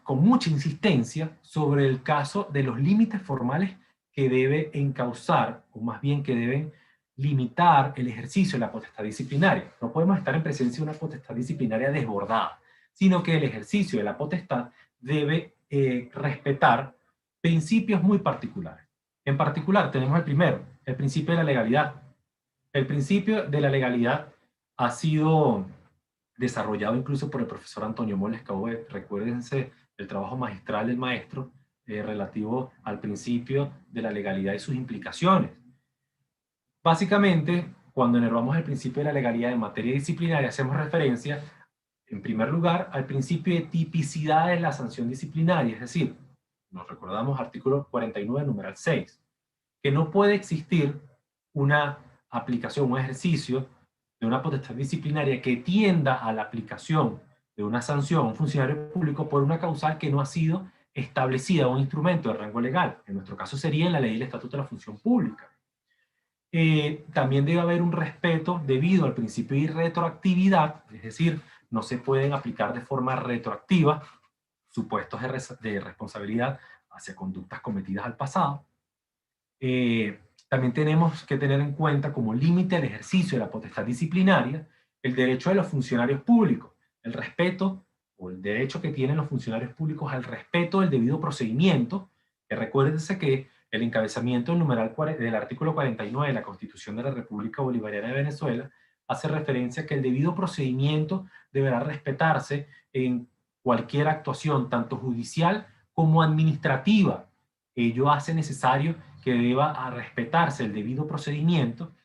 con mucha insistencia sobre el caso de los límites formales que debe encauzar, o más bien que deben limitar el ejercicio de la potestad disciplinaria. No podemos estar en presencia de una potestad disciplinaria desbordada, sino que el ejercicio de la potestad debe respetar principios muy particulares. En particular, tenemos el primero, el principio de la legalidad. El principio de la legalidad ha sido desarrollado incluso por el profesor Antonio Moles Caubet. Recuérdense el trabajo magistral del maestro relativo al principio de la legalidad y sus implicaciones. Básicamente, cuando enervamos el principio de la legalidad en materia disciplinaria, hacemos referencia, en primer lugar, al principio de tipicidad de la sanción disciplinaria, es decir, nos recordamos artículo 49, numeral 6, que no puede existir una aplicación, un ejercicio de una potestad disciplinaria que tienda a la aplicación de una sanción a un funcionario público por una causal que no ha sido establecida, un instrumento de rango legal. En nuestro caso sería en la ley del Estatuto de la Función Pública. También debe haber un respeto debido al principio de irretroactividad, es decir, no se pueden aplicar de forma retroactiva supuestos de responsabilidad hacia conductas cometidas al pasado. También tenemos que tener en cuenta como límite al ejercicio de la potestad disciplinaria el derecho de los funcionarios públicos, el respeto o el derecho que tienen los funcionarios públicos al respeto del debido procedimiento, que recuérdense que el encabezamiento del numeral del artículo 49 de la Constitución de la República Bolivariana de Venezuela hace referencia a que el debido procedimiento deberá respetarse en cualquier actuación, tanto judicial como administrativa. Ello hace necesario que deba respetarse el debido procedimiento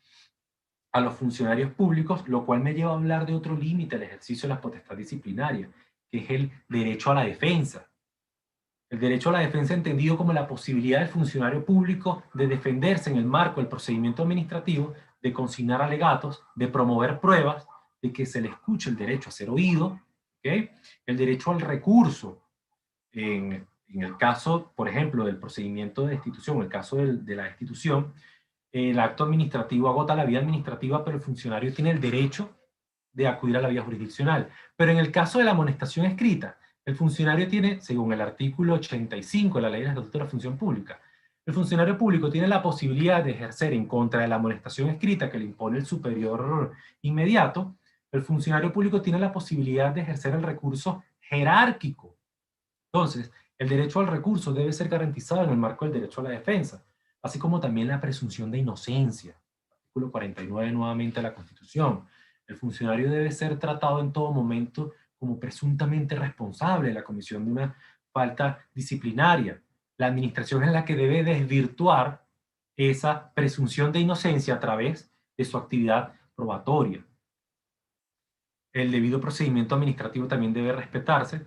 a los funcionarios públicos, lo cual me lleva a hablar de otro límite al ejercicio de la potestad disciplinaria, que es el derecho a la defensa. El derecho a la defensa entendido como la posibilidad del funcionario público de defenderse en el marco del procedimiento administrativo, de consignar alegatos, de promover pruebas, de que se le escuche el derecho a ser oído, ¿okay? El derecho al recurso. En el caso, por ejemplo, del procedimiento de destitución, en el caso de la destitución, el acto administrativo agota la vía administrativa, pero el funcionario tiene el derecho de acudir a la vía jurisdiccional. Pero en el caso de la amonestación escrita, el funcionario tiene, según el artículo 85 de la Ley del Estatuto de la Función Pública, el funcionario público tiene la posibilidad de ejercer en contra de la amonestación escrita que le impone el superior inmediato. El funcionario público tiene la posibilidad de ejercer el recurso jerárquico. Entonces, el derecho al recurso debe ser garantizado en el marco del derecho a la defensa, así como también la presunción de inocencia. Artículo 49 nuevamente de la Constitución. El funcionario debe ser tratado en todo momento como presuntamente responsable de la comisión de una falta disciplinaria. La administración es la que debe desvirtuar esa presunción de inocencia a través de su actividad probatoria. El debido procedimiento administrativo también debe respetarse.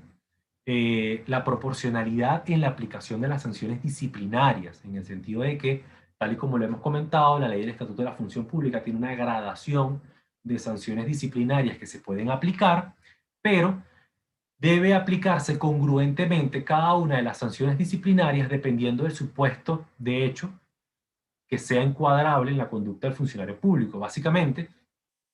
La proporcionalidad en la aplicación de las sanciones disciplinarias, en el sentido de que, tal y como lo hemos comentado, la ley del Estatuto de la Función Pública tiene una gradación de sanciones disciplinarias que se pueden aplicar, pero debe aplicarse congruentemente cada una de las sanciones disciplinarias dependiendo del supuesto de hecho que sea encuadrable en la conducta del funcionario público. Básicamente,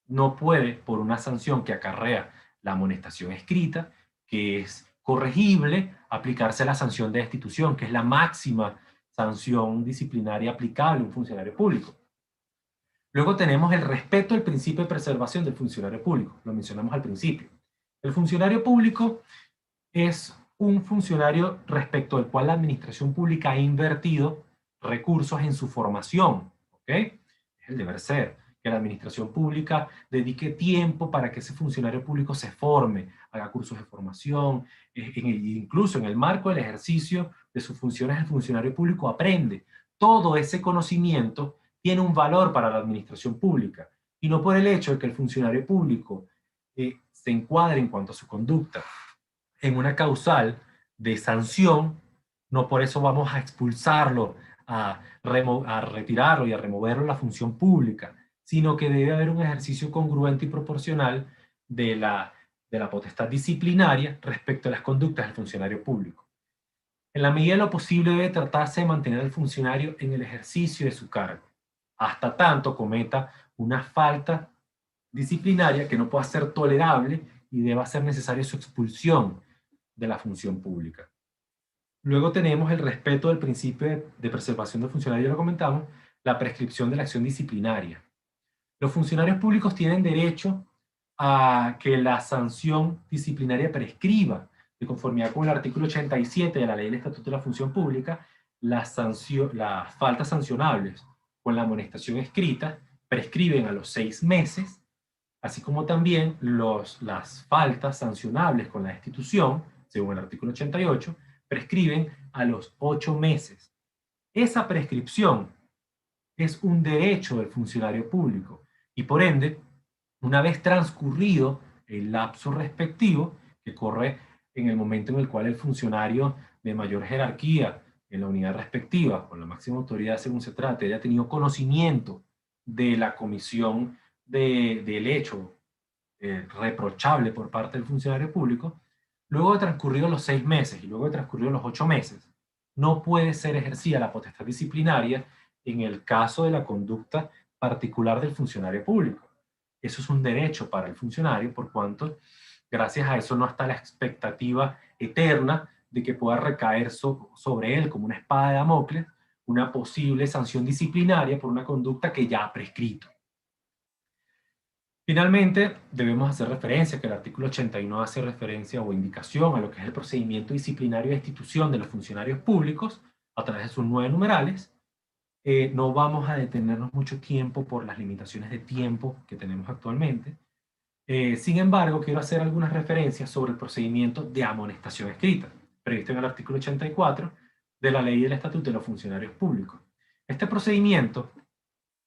no puede, por una sanción que acarrea la amonestación escrita, que es corregible, aplicarse la sanción de destitución, que es la máxima sanción disciplinaria aplicable a un funcionario público. Luego tenemos el respeto al principio de preservación del funcionario público. Lo mencionamos al principio. El funcionario público es un funcionario respecto al cual la administración pública ha invertido recursos en su formación. ¿Ok? Es el deber ser. Que la administración pública dedique tiempo para que ese funcionario público se forme, haga cursos de formación, incluso en el marco del ejercicio de sus funciones el funcionario público aprende. Todo ese conocimiento tiene un valor para la administración pública y no por el hecho de que el funcionario público se encuadre en cuanto a su conducta en una causal de sanción, no por eso vamos a expulsarlo, a retirarlo y a removerlo de la función pública, sino que debe haber un ejercicio congruente y proporcional de la potestad disciplinaria respecto a las conductas del funcionario público. En la medida de lo posible debe tratarse de mantener al funcionario en el ejercicio de su cargo, hasta tanto cometa una falta disciplinaria que no pueda ser tolerable y deba ser necesaria su expulsión de la función pública. Luego tenemos el respeto del principio de preservación del funcionario, ya lo comentamos, la prescripción de la acción disciplinaria. Los funcionarios públicos tienen derecho a que la sanción disciplinaria prescriba, de conformidad con el artículo 87 de la Ley del Estatuto de la Función Pública, las faltas sancionables con la amonestación escrita prescriben a los 6 meses, así como también las faltas sancionables con la destitución, según el artículo 88, prescriben a los 8 meses. Esa prescripción es un derecho del funcionario público y por ende, una vez transcurrido el lapso respectivo, que corre en el momento en el cual el funcionario de mayor jerarquía en la unidad respectiva, con la máxima autoridad según se trate, haya tenido conocimiento de la comisión del hecho reprochable por parte del funcionario público, luego de transcurridos los 6 meses y luego de transcurridos los 8 meses, no puede ser ejercida la potestad disciplinaria en el caso de la conducta particular del funcionario público. Eso es un derecho para el funcionario, por cuanto gracias a eso no está la expectativa eterna de que pueda recaer sobre él como una espada de Damocles una posible sanción disciplinaria por una conducta que ya ha prescrito. Finalmente, debemos hacer referencia que el artículo 81 hace referencia o indicación a lo que es el procedimiento disciplinario de institución de los funcionarios públicos a través de sus 9 numerales. No vamos a detenernos mucho tiempo por las limitaciones de tiempo que tenemos actualmente. Sin embargo, quiero hacer algunas referencias sobre el procedimiento de amonestación escrita, previsto en el artículo 84 de la Ley del Estatuto de los Funcionarios Públicos. Este procedimiento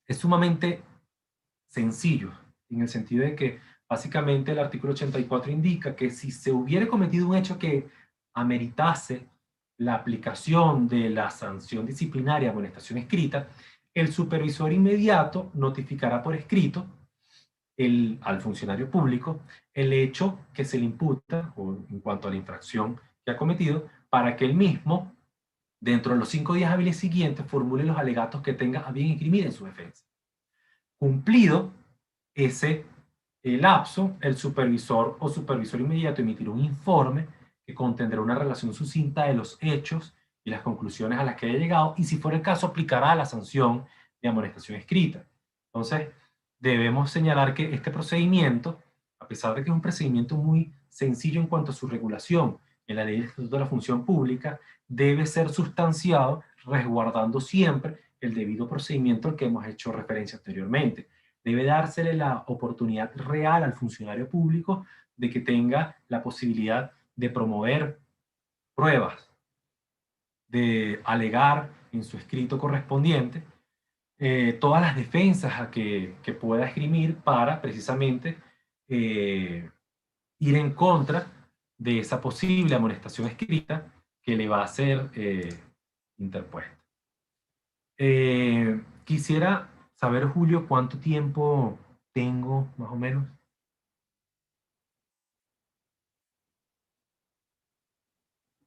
es sumamente sencillo, en el sentido de que básicamente el artículo 84 indica que si se hubiera cometido un hecho que ameritase la aplicación de la sanción disciplinaria amonestación escrita, el supervisor inmediato notificará por escrito al funcionario público el hecho que se le imputa o en cuanto a la infracción que ha cometido para que él mismo, dentro de los 5 días hábiles siguientes, formule los alegatos que tenga a bien inscribir en su defensa. Cumplido ese lapso, el supervisor o supervisor inmediato emitirá un informe que contendrá una relación sucinta de los hechos y las conclusiones a las que haya llegado y si fuera el caso aplicará la sanción de amonestación escrita. Entonces, debemos señalar que este procedimiento, a pesar de que es un procedimiento muy sencillo en cuanto a su regulación en la Ley del Estatuto de la Función Pública, debe ser sustanciado resguardando siempre el debido procedimiento al que hemos hecho referencia anteriormente. Debe dársele la oportunidad real al funcionario público de que tenga la posibilidad de promover pruebas, de alegar en su escrito correspondiente todas las defensas que pueda esgrimir para precisamente ir en contra de esa posible amonestación escrita que le va a ser interpuesta. Quisiera saber, Julio, cuánto tiempo tengo más o menos.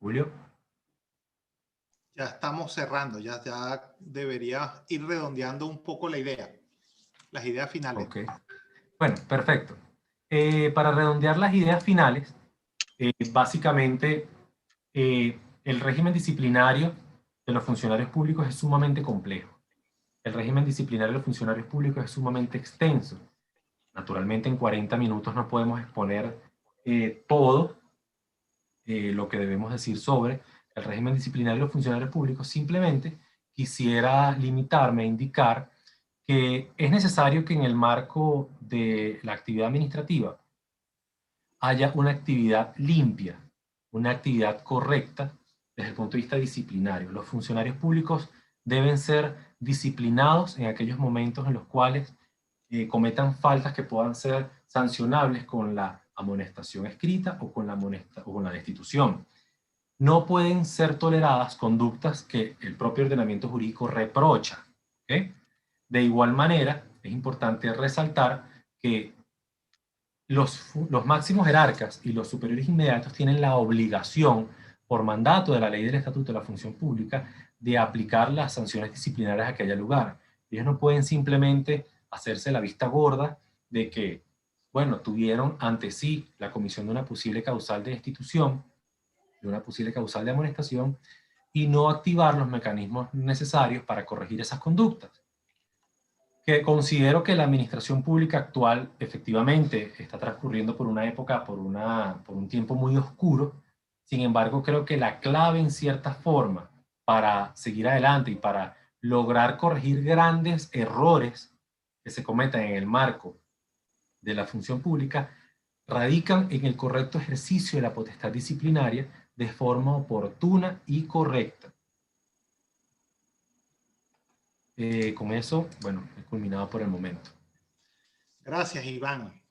Julio. Ya estamos cerrando, ya debería ir redondeando un poco la idea, las ideas finales. Ok. Bueno, perfecto. Para redondear las ideas finales, básicamente el régimen disciplinario de los funcionarios públicos es sumamente complejo. El régimen disciplinario de los funcionarios públicos es sumamente extenso. Naturalmente, en 40 minutos no podemos exponer todo lo que debemos decir sobre el régimen disciplinario de los funcionarios públicos. Simplemente quisiera limitarme a indicar que es necesario que en el marco de la actividad administrativa haya una actividad limpia, una actividad correcta desde el punto de vista disciplinario. Los funcionarios públicos deben ser disciplinados en aquellos momentos en los cuales cometan faltas que puedan ser sancionables con la amonestación escrita o con la destitución. No pueden ser toleradas conductas que el propio ordenamiento jurídico reprocha. ¿Okay? De igual manera, es importante resaltar que los máximos jerarcas y los superiores inmediatos tienen la obligación, por mandato de la ley del Estatuto de la Función Pública, de aplicar las sanciones disciplinarias a que haya lugar. Ellos no pueden simplemente hacerse la vista gorda de que, bueno, tuvieron ante sí la comisión de una posible causal de destitución, de una posible causal de amonestación, y no activar los mecanismos necesarios para corregir esas conductas. Que considero que la administración pública actual efectivamente está transcurriendo por una época, por un tiempo muy oscuro. Sin embargo, creo que la clave en cierta forma para seguir adelante y para lograr corregir grandes errores que se cometan en el marco de la función pública radican en el correcto ejercicio de la potestad disciplinaria de forma oportuna y correcta. Con eso, bueno, he culminado por el momento. Gracias, Iván.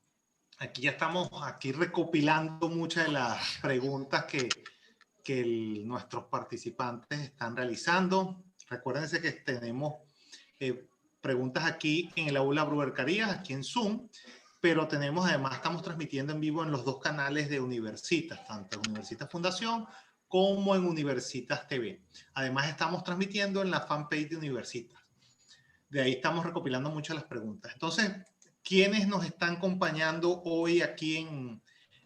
Aquí ya estamos recopilando muchas de las preguntas que nuestros participantes están realizando. Recuérdense que tenemos preguntas aquí en el aula Brubercarías, aquí en Zoom, pero estamos transmitiendo en vivo en los dos canales de Universitas, tanto en Universitas Fundación como en Universitas TV. Además, estamos transmitiendo en la fanpage de Universitas. De ahí estamos recopilando muchas de las preguntas. Entonces, ¿quiénes nos están acompañando hoy aquí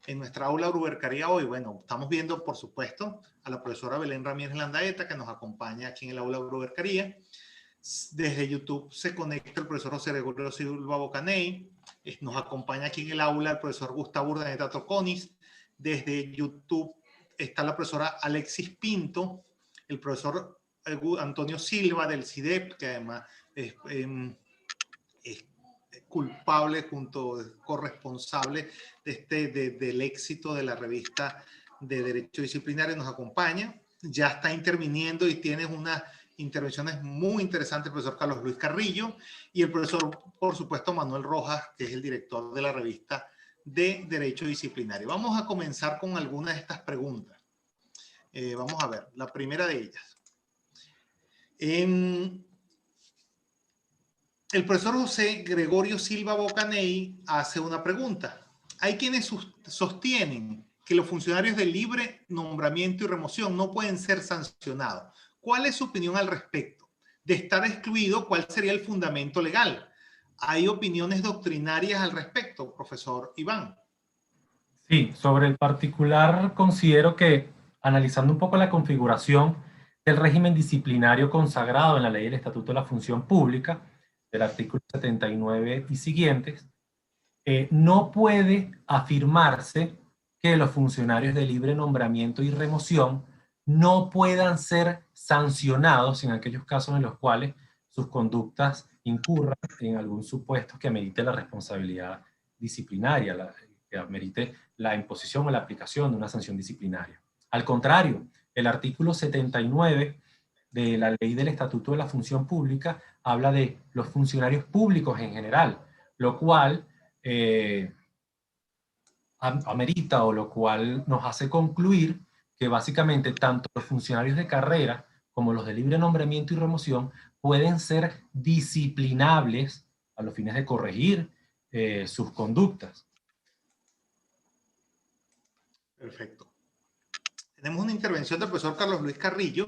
en nuestra aula Brubercaría hoy? Bueno, estamos viendo, por supuesto, a la profesora Belén Ramírez Landaeta, que nos acompaña aquí en el aula Brubercaría. Desde YouTube se conecta el profesor José Gregorio Silva Bocaney. Nos acompaña aquí en el aula el profesor Gustavo Urdaneta Troconis. Desde YouTube está la profesora Alexis Pinto, el profesor Antonio Silva del CIDEP, que además es culpable corresponsable del éxito de la revista de Derecho Disciplinario, nos acompaña. Ya está interviniendo y tiene unas intervenciones muy interesantes el profesor Carlos Luis Carrillo y el profesor, por supuesto, Manuel Rojas, que es el director de la revista de Derecho Disciplinario. Vamos a comenzar con algunas de estas preguntas. Vamos a ver, la primera de ellas. El profesor José Gregorio Silva Bocaney hace una pregunta. Hay quienes sostienen que los funcionarios de libre nombramiento y remoción no pueden ser sancionados. ¿Cuál es su opinión al respecto? De estar excluido, ¿cuál sería el fundamento legal? ¿Hay opiniones doctrinarias al respecto, profesor Iván? Sí, sobre el particular considero que, analizando un poco la configuración del régimen disciplinario consagrado en la ley del Estatuto de la Función Pública, del artículo 79 y siguientes, no puede afirmarse que los funcionarios de libre nombramiento y remoción no puedan ser sancionados en aquellos casos en los cuales sus conductas incurran en algún supuesto que amerite la responsabilidad disciplinaria, que amerite la imposición o la aplicación de una sanción disciplinaria. Al contrario, el artículo 79 de la ley del Estatuto de la Función Pública habla de los funcionarios públicos en general, lo cual amerita o lo cual nos hace concluir que básicamente tanto los funcionarios de carrera como los de libre nombramiento y remoción pueden ser disciplinables a los fines de corregir sus conductas. Perfecto. Tenemos una intervención del profesor Carlos Luis Carrillo.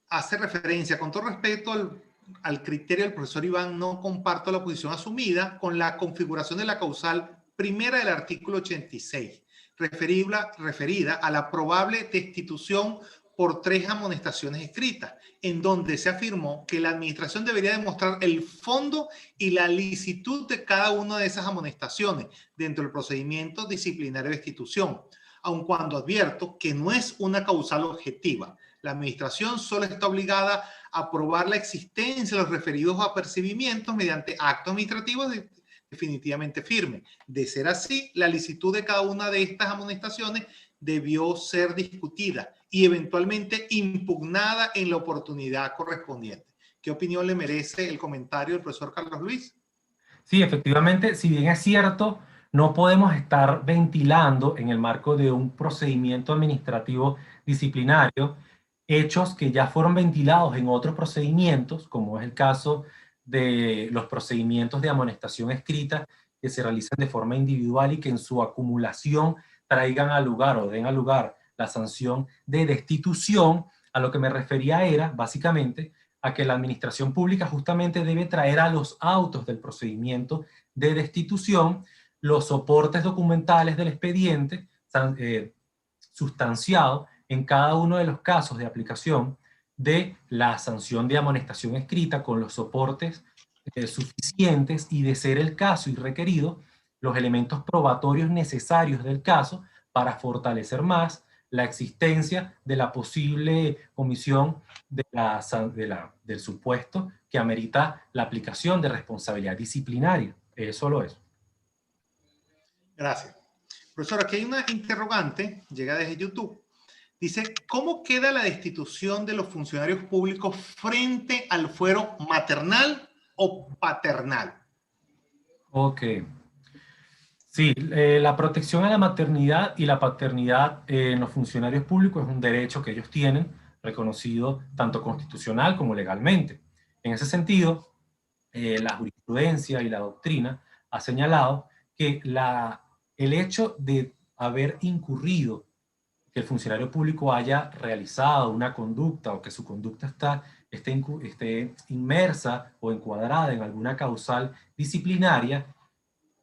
Hace referencia, con todo respeto al criterio del profesor Iván, no comparto la posición asumida con la configuración de la causal primera del artículo 86, referida a la probable destitución por 3 amonestaciones escritas, en donde se afirmó que la administración debería demostrar el fondo y la licitud de cada una de esas amonestaciones dentro del procedimiento disciplinario de destitución, aun cuando advierto que no es una causal objetiva. La administración solo está obligada a probar la existencia de los referidos apercibimientos mediante actos administrativos definitivamente firmes. De ser así, la licitud de cada una de estas amonestaciones debió ser discutida y eventualmente impugnada en la oportunidad correspondiente. ¿Qué opinión le merece el comentario del profesor Carlos Luis? Sí, efectivamente, si bien es cierto, no podemos estar ventilando en el marco de un procedimiento administrativo disciplinario hechos que ya fueron ventilados en otros procedimientos, como es el caso de los procedimientos de amonestación escrita que se realizan de forma individual y que en su acumulación traigan al lugar o den al lugar la sanción de destitución. A lo que me refería era, básicamente, a que la administración pública justamente debe traer a los autos del procedimiento de destitución los soportes documentales del expediente sustanciado en cada uno de los casos de aplicación de la sanción de amonestación escrita con los soportes suficientes y, de ser el caso y requerido, los elementos probatorios necesarios del caso para fortalecer más la existencia de la posible comisión del supuesto que amerita la aplicación de responsabilidad disciplinaria. Solo eso. Gracias. Profesor, aquí hay una interrogante, llega desde YouTube. Dice, ¿cómo queda la destitución de los funcionarios públicos frente al fuero maternal o paternal? Ok. Sí, la protección a la maternidad y la paternidad en los funcionarios públicos es un derecho que ellos tienen, reconocido tanto constitucional como legalmente. En ese sentido, la jurisprudencia y la doctrina ha señalado que el hecho de haber incurrido, que el funcionario público haya realizado una conducta o que su conducta esté inmersa o encuadrada en alguna causal disciplinaria,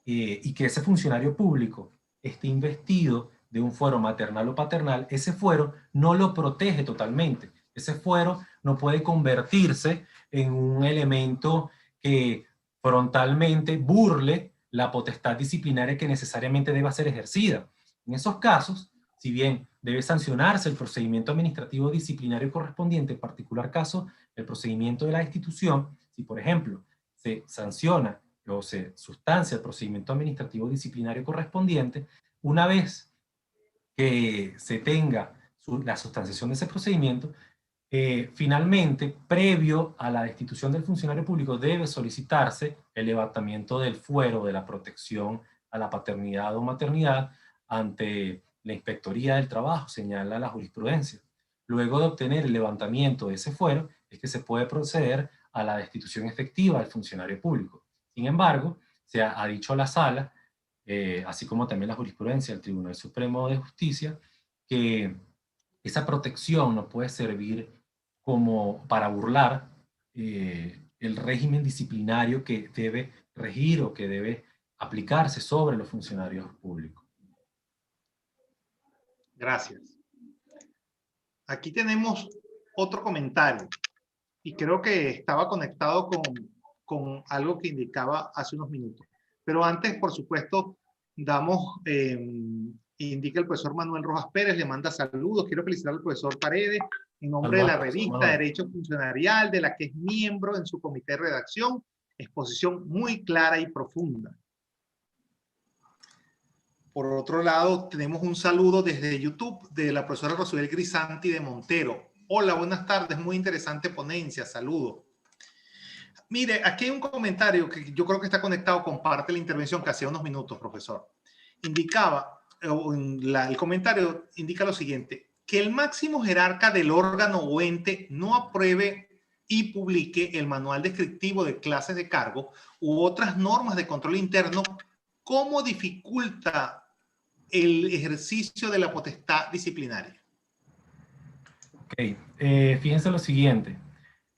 y que ese funcionario público esté investido de un fuero maternal o paternal, ese fuero no lo protege totalmente. Ese fuero no puede convertirse en un elemento que frontalmente burle la potestad disciplinaria que necesariamente deba ser ejercida. En esos casos, si bien debe sancionarse el procedimiento administrativo disciplinario correspondiente, en particular caso, el procedimiento de la destitución, si por ejemplo se sanciona o se sustancia el procedimiento administrativo disciplinario correspondiente, una vez que se tenga la sustanciación de ese procedimiento, finalmente, previo a la destitución del funcionario público, debe solicitarse el levantamiento del fuero de la protección a la paternidad o maternidad ante la Inspectoría del Trabajo, señala la jurisprudencia. Luego de obtener el levantamiento de ese fuero, es que se puede proceder a la destitución efectiva del funcionario público. Sin embargo, se ha dicho la Sala, así como también la jurisprudencia del Tribunal Supremo de Justicia, que esa protección no puede servir como para burlar el régimen disciplinario que debe regir o que debe aplicarse sobre los funcionarios públicos. Gracias. Aquí tenemos otro comentario y creo que estaba conectado con algo que indicaba hace unos minutos. Pero antes, por supuesto, indica el profesor Manuel Rojas Pérez, le manda saludos. Quiero felicitar al profesor Paredes en nombre de la revista Derecho Funcionarial, de la que es miembro en su comité de redacción. Exposición muy clara y profunda. Por otro lado, tenemos un saludo desde YouTube de la profesora Rosibel Grisanti de Montero. Hola, buenas tardes, muy interesante ponencia, saludo. Mire, aquí hay un comentario que yo creo que está conectado con parte de la intervención que hacía unos minutos, profesor. El comentario indica lo siguiente, que el máximo jerarca del órgano o ente no apruebe y publique el manual descriptivo de clases de cargo u otras normas de control interno, ¿cómo dificulta el ejercicio de la potestad disciplinaria? Ok, fíjense lo siguiente.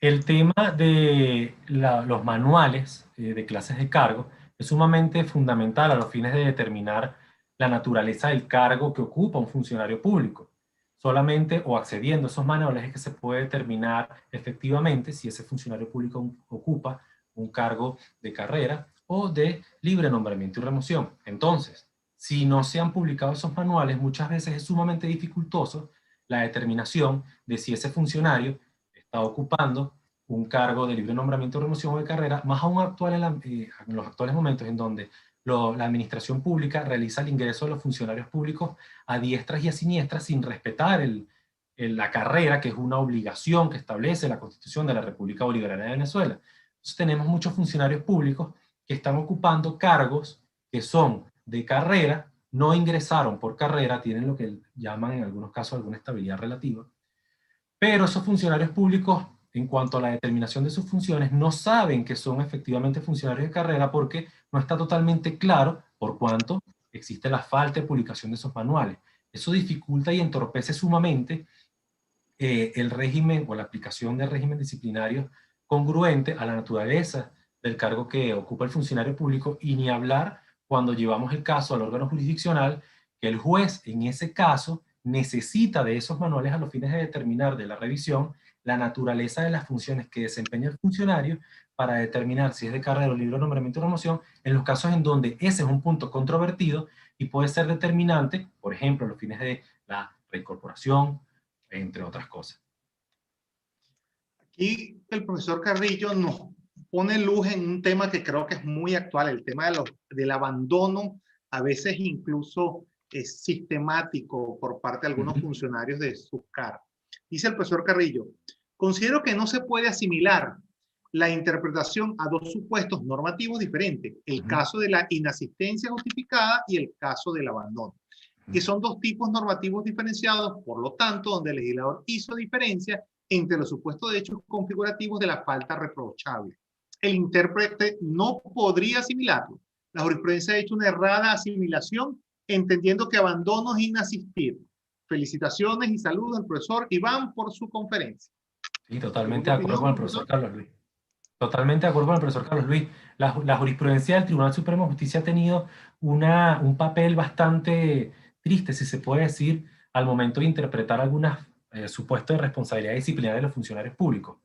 El tema de los manuales de clases de cargo es sumamente fundamental a los fines de determinar la naturaleza del cargo que ocupa un funcionario público. Solamente o accediendo a esos manuales es que se puede determinar efectivamente si ese funcionario público ocupa un cargo de carrera o de libre nombramiento y remoción. Entonces, si no se han publicado esos manuales, muchas veces es sumamente dificultoso la determinación de si ese funcionario está ocupando un cargo de libre nombramiento, remoción o de carrera, más aún actual en los actuales momentos en donde la administración pública realiza el ingreso de los funcionarios públicos a diestras y a siniestras sin respetar la carrera, que es una obligación que establece la Constitución de la República Bolivariana de Venezuela. Entonces tenemos muchos funcionarios públicos que están ocupando cargos que son de carrera, no ingresaron por carrera, tienen lo que llaman en algunos casos alguna estabilidad relativa, pero esos funcionarios públicos, en cuanto a la determinación de sus funciones, no saben que son efectivamente funcionarios de carrera porque no está totalmente claro por cuánto existe la falta de publicación de esos manuales. Eso dificulta y entorpece sumamente el régimen o la aplicación del régimen disciplinario congruente a la naturaleza del cargo que ocupa el funcionario público, y ni hablar cuando llevamos el caso al órgano jurisdiccional, que el juez en ese caso necesita de esos manuales a los fines de determinar de la revisión la naturaleza de las funciones que desempeña el funcionario para determinar si es de carrera o libre nombramiento o remoción en los casos en donde ese es un punto controvertido y puede ser determinante, por ejemplo, a los fines de la reincorporación, entre otras cosas. Aquí el profesor Carrillo nos pone luz en un tema que creo que es muy actual, el tema del abandono, a veces incluso es sistemático por parte de algunos funcionarios de sus cargos. Dice el profesor Carrillo: considero que no se puede asimilar la interpretación a dos supuestos normativos diferentes, el caso de la inasistencia justificada y el caso del abandono, que son dos tipos normativos diferenciados, por lo tanto, donde el legislador hizo diferencia entre los supuestos de hechos configurativos de la falta reprochable. El intérprete no podría asimilarlo. La jurisprudencia ha hecho una errada asimilación, entendiendo que abandono es inasistir. Felicitaciones y saludos al profesor Iván por su conferencia. Sí, totalmente de acuerdo con el profesor Carlos Luis. Totalmente de acuerdo con el profesor Carlos Luis. La jurisprudencia del Tribunal Supremo de Justicia ha tenido un papel bastante triste, si se puede decir, al momento de interpretar algunos supuestos de responsabilidad disciplinaria de los funcionarios públicos.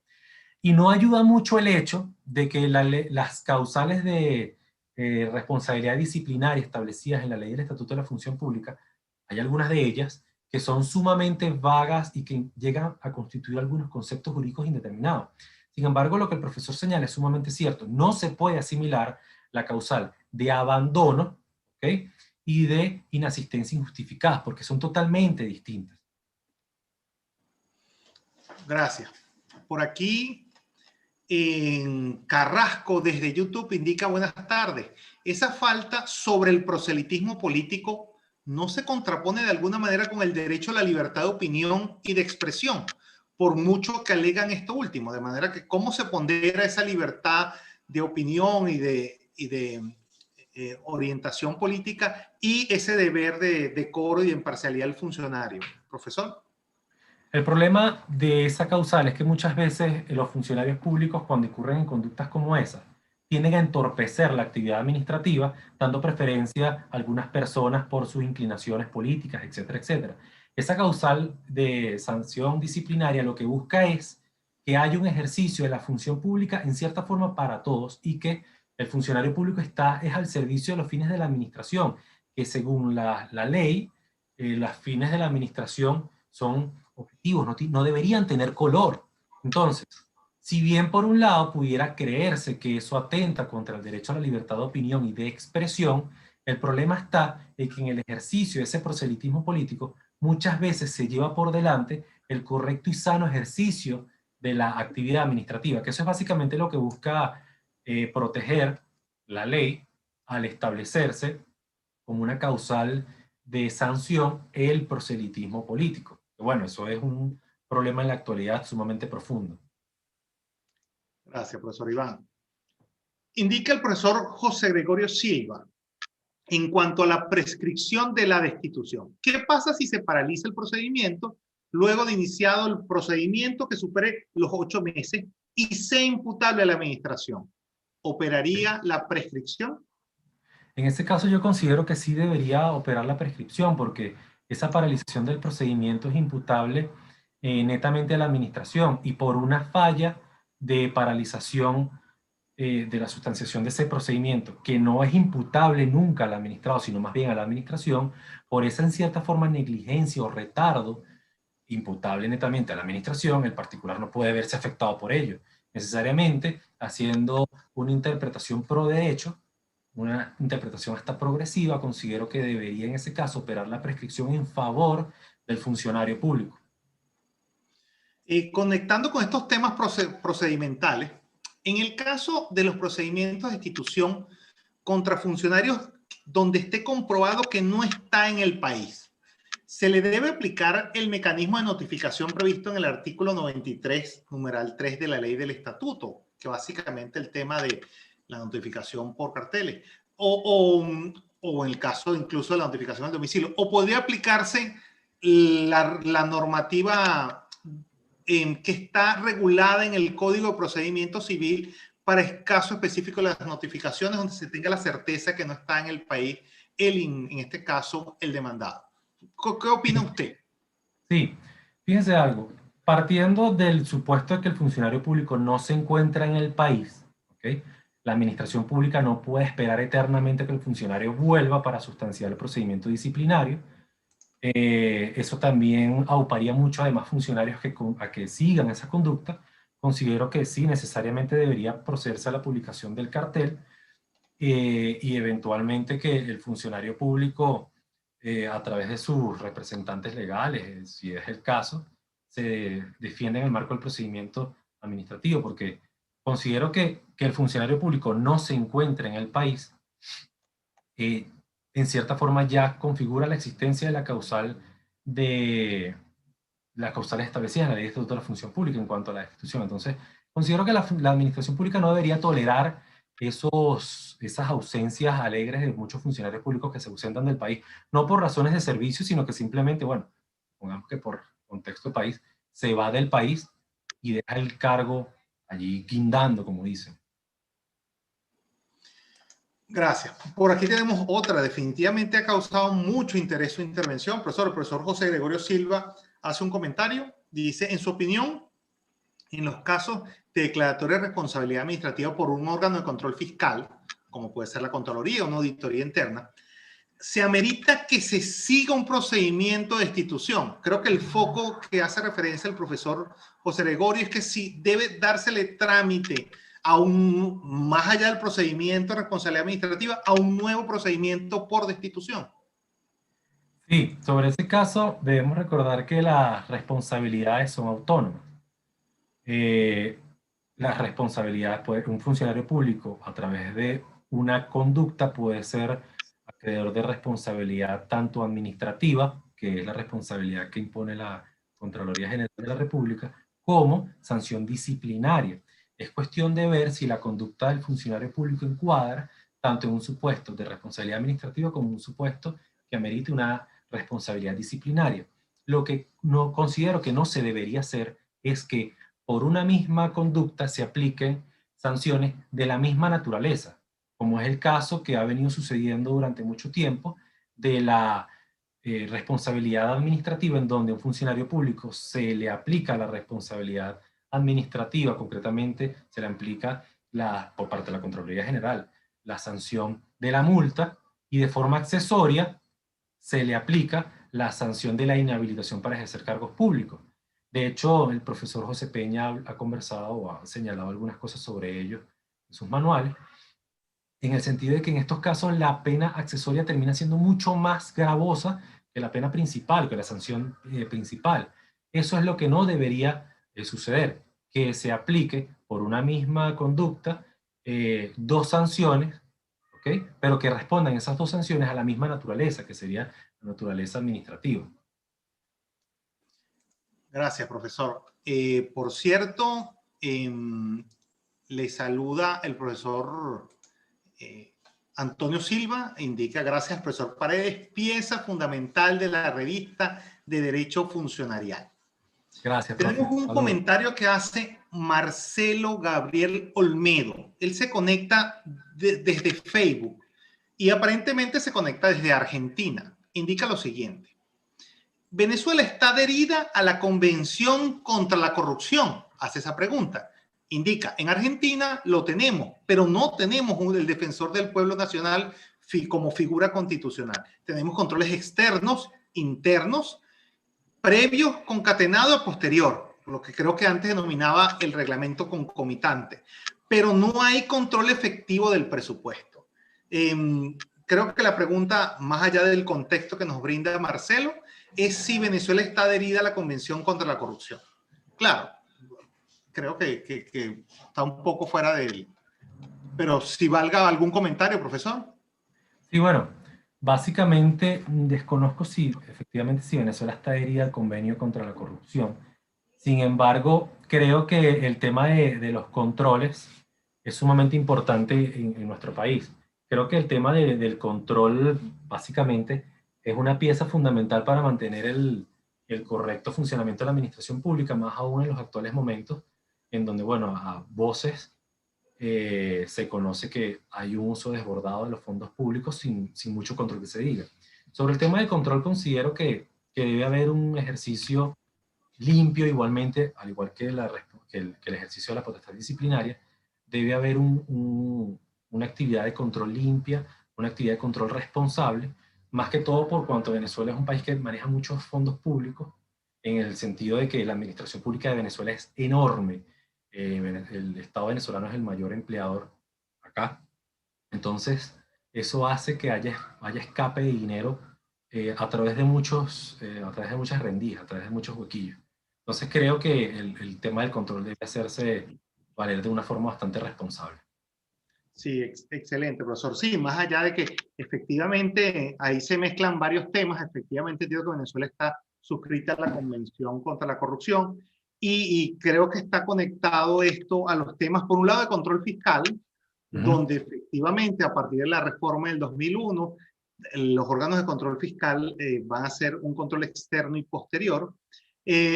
Y no ayuda mucho el hecho de que las causales de responsabilidad disciplinaria establecidas en la Ley del Estatuto de la Función Pública, hay algunas de ellas que son sumamente vagas y que llegan a constituir algunos conceptos jurídicos indeterminados. Sin embargo, lo que el profesor señala es sumamente cierto. No se puede asimilar la causal de abandono, ¿okay?, y de inasistencia injustificada, porque son totalmente distintas. Gracias. Por aquí, en Carrasco, desde YouTube, indica: buenas tardes. Esa falta sobre el proselitismo político no se contrapone de alguna manera con el derecho a la libertad de opinión y de expresión, por mucho que alegan esto último. De manera que, ¿cómo se pondera esa libertad de opinión y de orientación política y ese deber de decoro y de imparcialidad del funcionario? Profesor. El problema de esa causal es que muchas veces los funcionarios públicos, cuando incurren en conductas como esa, tienden a entorpecer la actividad administrativa, dando preferencia a algunas personas por sus inclinaciones políticas, etcétera, etcétera. Esa causal de sanción disciplinaria lo que busca es que haya un ejercicio de la función pública en cierta forma para todos, y que el funcionario público es al servicio de los fines de la administración, que según la ley, los fines de la administración son objetivos, no deberían tener color. Entonces, si bien por un lado pudiera creerse que eso atenta contra el derecho a la libertad de opinión y de expresión, el problema está en que en el ejercicio de ese proselitismo político muchas veces se lleva por delante el correcto y sano ejercicio de la actividad administrativa, que eso es básicamente lo que busca proteger la ley al establecerse como una causal de sanción el proselitismo político. Bueno, eso es un problema en la actualidad sumamente profundo. Gracias, profesor Iván. Indica el profesor José Gregorio Silva: en cuanto a la prescripción de la destitución. ¿Qué pasa si se paraliza el procedimiento luego de iniciado el procedimiento que supere los 8 meses y sea imputable a la administración? ¿Operaría la prescripción? En este caso yo considero que sí debería operar la prescripción porque esa paralización del procedimiento es imputable netamente a la administración y por una falla de paralización de la sustanciación de ese procedimiento, que no es imputable nunca al administrado, sino más bien a la administración, por esa en cierta forma negligencia o retardo imputable netamente a la administración, el particular no puede verse afectado por ello. Necesariamente, haciendo una interpretación pro derecho, una interpretación hasta progresiva, considero que debería en ese caso operar la prescripción en favor del funcionario público. Conectando con estos temas procedimentales, en el caso de los procedimientos de destitución contra funcionarios donde esté comprobado que no está en el país, se le debe aplicar el mecanismo de notificación previsto en el artículo 93, numeral 3 de la ley del estatuto, que básicamente el tema de la notificación por carteles, o en el caso incluso de la notificación al domicilio, o podría aplicarse la normativa que está regulada en el Código de Procedimiento Civil para el caso específico de las notificaciones donde se tenga la certeza que no está en el país en este caso, el demandado. ¿Qué opina usted? Sí, fíjense algo. Partiendo del supuesto de que el funcionario público no se encuentra en el país, ¿ok? La administración pública no puede esperar eternamente que el funcionario vuelva para sustanciar el procedimiento disciplinario. Eso también auparía mucho además funcionarios a que sigan esa conducta. Considero que sí, necesariamente debería procederse a la publicación del cartel y eventualmente que el funcionario público, a través de sus representantes legales, si es el caso, se defienda en el marco del procedimiento administrativo, porque considero que el funcionario público no se encuentra en el país, en cierta forma ya configura la existencia de las causales establecidas en la Ley de Estatuto de la Función Pública en cuanto a la destitución. Entonces, considero que la administración pública no debería tolerar esas ausencias alegres de muchos funcionarios públicos que se ausentan del país, no por razones de servicio, sino que simplemente, bueno, pongamos que por contexto de país, se va del país y deja el cargo allí guindando, como dicen. Gracias. Por aquí tenemos otra. Definitivamente ha causado mucho interés su intervención. El profesor José Gregorio Silva hace un comentario. Dice, en su opinión, en los casos de declaratoria de responsabilidad administrativa por un órgano de control fiscal, como puede ser la Contraloría o una auditoría interna, se amerita que se siga un procedimiento de destitución. Creo que el foco que hace referencia el profesor José Gregorio es que si debe dársele trámite más allá del procedimiento de responsabilidad administrativa, a un nuevo procedimiento por destitución. Sí, sobre ese caso debemos recordar que las responsabilidades son autónomas. Las responsabilidades, un funcionario público a través de una conducta puede ser acreedor de responsabilidad tanto administrativa, que es la responsabilidad que impone la Contraloría General de la República, como sanción disciplinaria. Es cuestión de ver si la conducta del funcionario público encuadra tanto en un supuesto de responsabilidad administrativa como en un supuesto que amerite una responsabilidad disciplinaria. Lo que no considero que no se debería hacer es que por una misma conducta se apliquen sanciones de la misma naturaleza, como es el caso que ha venido sucediendo durante mucho tiempo de la responsabilidad administrativa, en donde a un funcionario público se le aplica la responsabilidad administrativa, concretamente se le aplica por parte de la Contraloría General la sanción de la multa y de forma accesoria se le aplica la sanción de la inhabilitación para ejercer cargos públicos. De hecho, el profesor José Peña ha conversado o ha señalado algunas cosas sobre ello en sus manuales, en el sentido de que en estos casos la pena accesoria termina siendo mucho más gravosa que la pena principal, que la sanción principal. Eso es lo que no debería suceder, que se aplique por una misma conducta dos sanciones, ¿okay? Pero que respondan esas dos sanciones a la misma naturaleza, que sería la naturaleza administrativa. Gracias, profesor. Por cierto, le saluda el profesor Antonio Silva indica, gracias, profesor Paredes, pieza fundamental de la revista de Derecho Funcionarial. Gracias, Tenemos profe. un Saludos. comentario que hace Marcelo Gabriel Olmedo. Él se conecta desde Facebook y aparentemente se conecta desde Argentina. Indica lo siguiente. Venezuela está adherida a la Convención contra la Corrupción. Hace esa pregunta. Indica, en Argentina lo tenemos, pero no tenemos el defensor del pueblo nacional como figura constitucional. Tenemos controles externos, internos, previos, concatenado a posterior, lo que creo que antes denominaba el reglamento concomitante, pero no hay control efectivo del presupuesto. Creo que la pregunta, más allá del contexto que nos brinda Marcelo, es si Venezuela está adherida a la Convención contra la Corrupción. Claro, creo que está un poco fuera de él. Pero si valga algún comentario, profesor. Sí, bueno, básicamente desconozco si efectivamente si Venezuela está adherida al convenio contra la corrupción. Sin embargo, creo que el tema de los controles es sumamente importante en nuestro país. Creo que el tema del control básicamente es una pieza fundamental para mantener el correcto funcionamiento de la administración pública, más aún en los actuales momentos, en donde, bueno, a voces se conoce que hay un uso desbordado de los fondos públicos sin mucho control que se diga. Sobre el tema del control, considero que debe haber un ejercicio limpio igualmente, al igual que, el ejercicio de la potestad disciplinaria, debe haber una actividad de control limpia, una actividad de control responsable, más que todo por cuanto Venezuela es un país que maneja muchos fondos públicos, en el sentido de que la administración pública de Venezuela es enorme. El Estado venezolano es el mayor empleador acá. Entonces, eso hace que haya escape de dinero a través de muchas rendijas, a través de muchos huequillos. Entonces, creo que el tema del control debe hacerse valer de una forma bastante responsable. Sí, excelente, profesor. Sí, más allá de que efectivamente ahí se mezclan varios temas, efectivamente digo que Venezuela está suscrita a la Convención contra la Corrupción y creo que está conectado esto a los temas, por un lado, de control fiscal, donde efectivamente a partir de la reforma del 2001, los órganos de control fiscal van a hacer un control externo y posterior.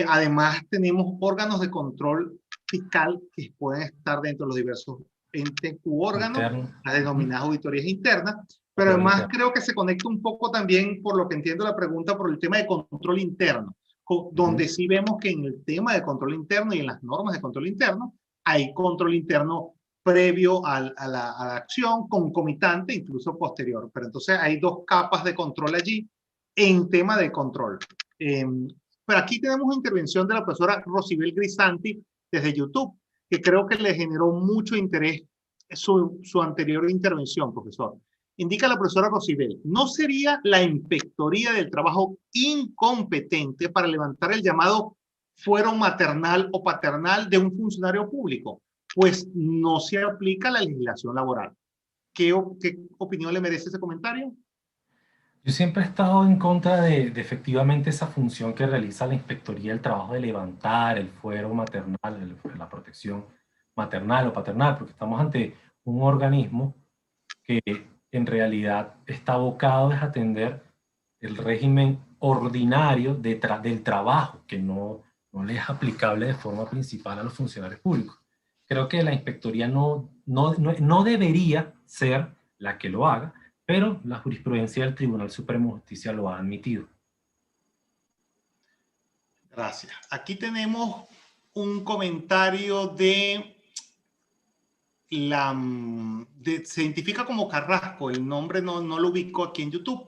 Además, tenemos órganos de control fiscal que pueden estar dentro de los diversos entes u órganos, las denominadas auditorías internas, pero además creo que se conecta un poco también, por lo que entiendo la pregunta, por el tema de control interno, donde sí vemos que en el tema de control interno y en las normas de control interno, hay control interno previo a la acción, concomitante, incluso posterior. Pero entonces hay dos capas de control allí en tema de control. Pero aquí tenemos una intervención de la profesora Rosibel Grisanti desde YouTube, que creo que le generó mucho interés su anterior intervención, profesor. Indica la profesora Rosibel, ¿no sería la inspectoría del trabajo incompetente para levantar el llamado fuero maternal o paternal de un funcionario público? Pues no se aplica la legislación laboral. ¿Qué opinión le merece ese comentario? Yo siempre he estado en contra de efectivamente esa función que realiza la Inspectoría del Trabajo de levantar el fuero maternal, la protección maternal o paternal, porque estamos ante un organismo que en realidad está abocado a atender el régimen ordinario del trabajo, que no le es aplicable de forma principal a los funcionarios públicos. Creo que la inspectoría no debería ser la que lo haga, pero la jurisprudencia del Tribunal Supremo de Justicia lo ha admitido. Gracias. Aquí tenemos un comentario de se identifica como Carrasco, el nombre no lo ubico aquí en YouTube.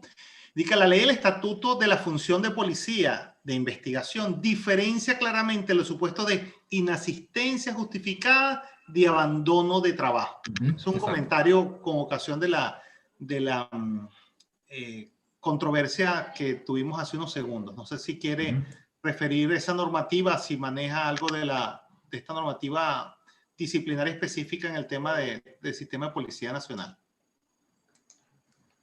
Dice que la ley del Estatuto de la Función de Policía de Investigación diferencia claramente los supuestos de inasistencia justificada de abandono de trabajo. Es un comentario con ocasión de la controversia que tuvimos hace unos segundos. No sé si quiere referir esa normativa, si maneja algo de esta normativa disciplinaria específica en el tema del sistema de Policía Nacional.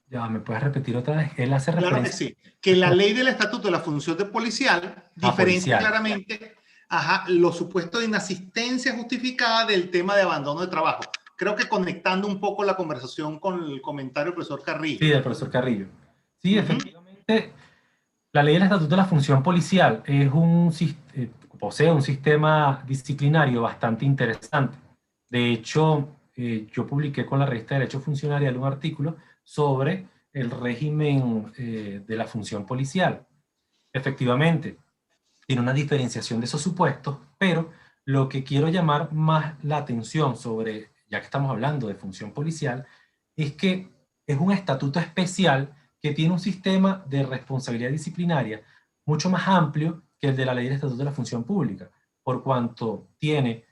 Ya, ¿me puedes repetir otra vez? Él hace referencia. Claro que sí. Que la ley del Estatuto de la Función de Policial diferencia claramente los supuestos de inasistencia justificada del tema de abandono de trabajo. creo que conectando un poco la conversación con el comentario del profesor Carrillo. Sí, del profesor Carrillo. Sí, efectivamente, la ley del Estatuto de la Función Policial posee un sistema disciplinario bastante interesante. De hecho, yo publiqué con la revista de Derecho Funcionarial un artículo sobre el régimen de la función policial. Efectivamente, tiene una diferenciación de esos supuestos, pero lo que quiero llamar más la atención sobre, ya que estamos hablando de función policial, es que es un estatuto especial que tiene un sistema de responsabilidad disciplinaria mucho más amplio que el de la ley del Estatuto de la Función Pública, por cuanto tiene,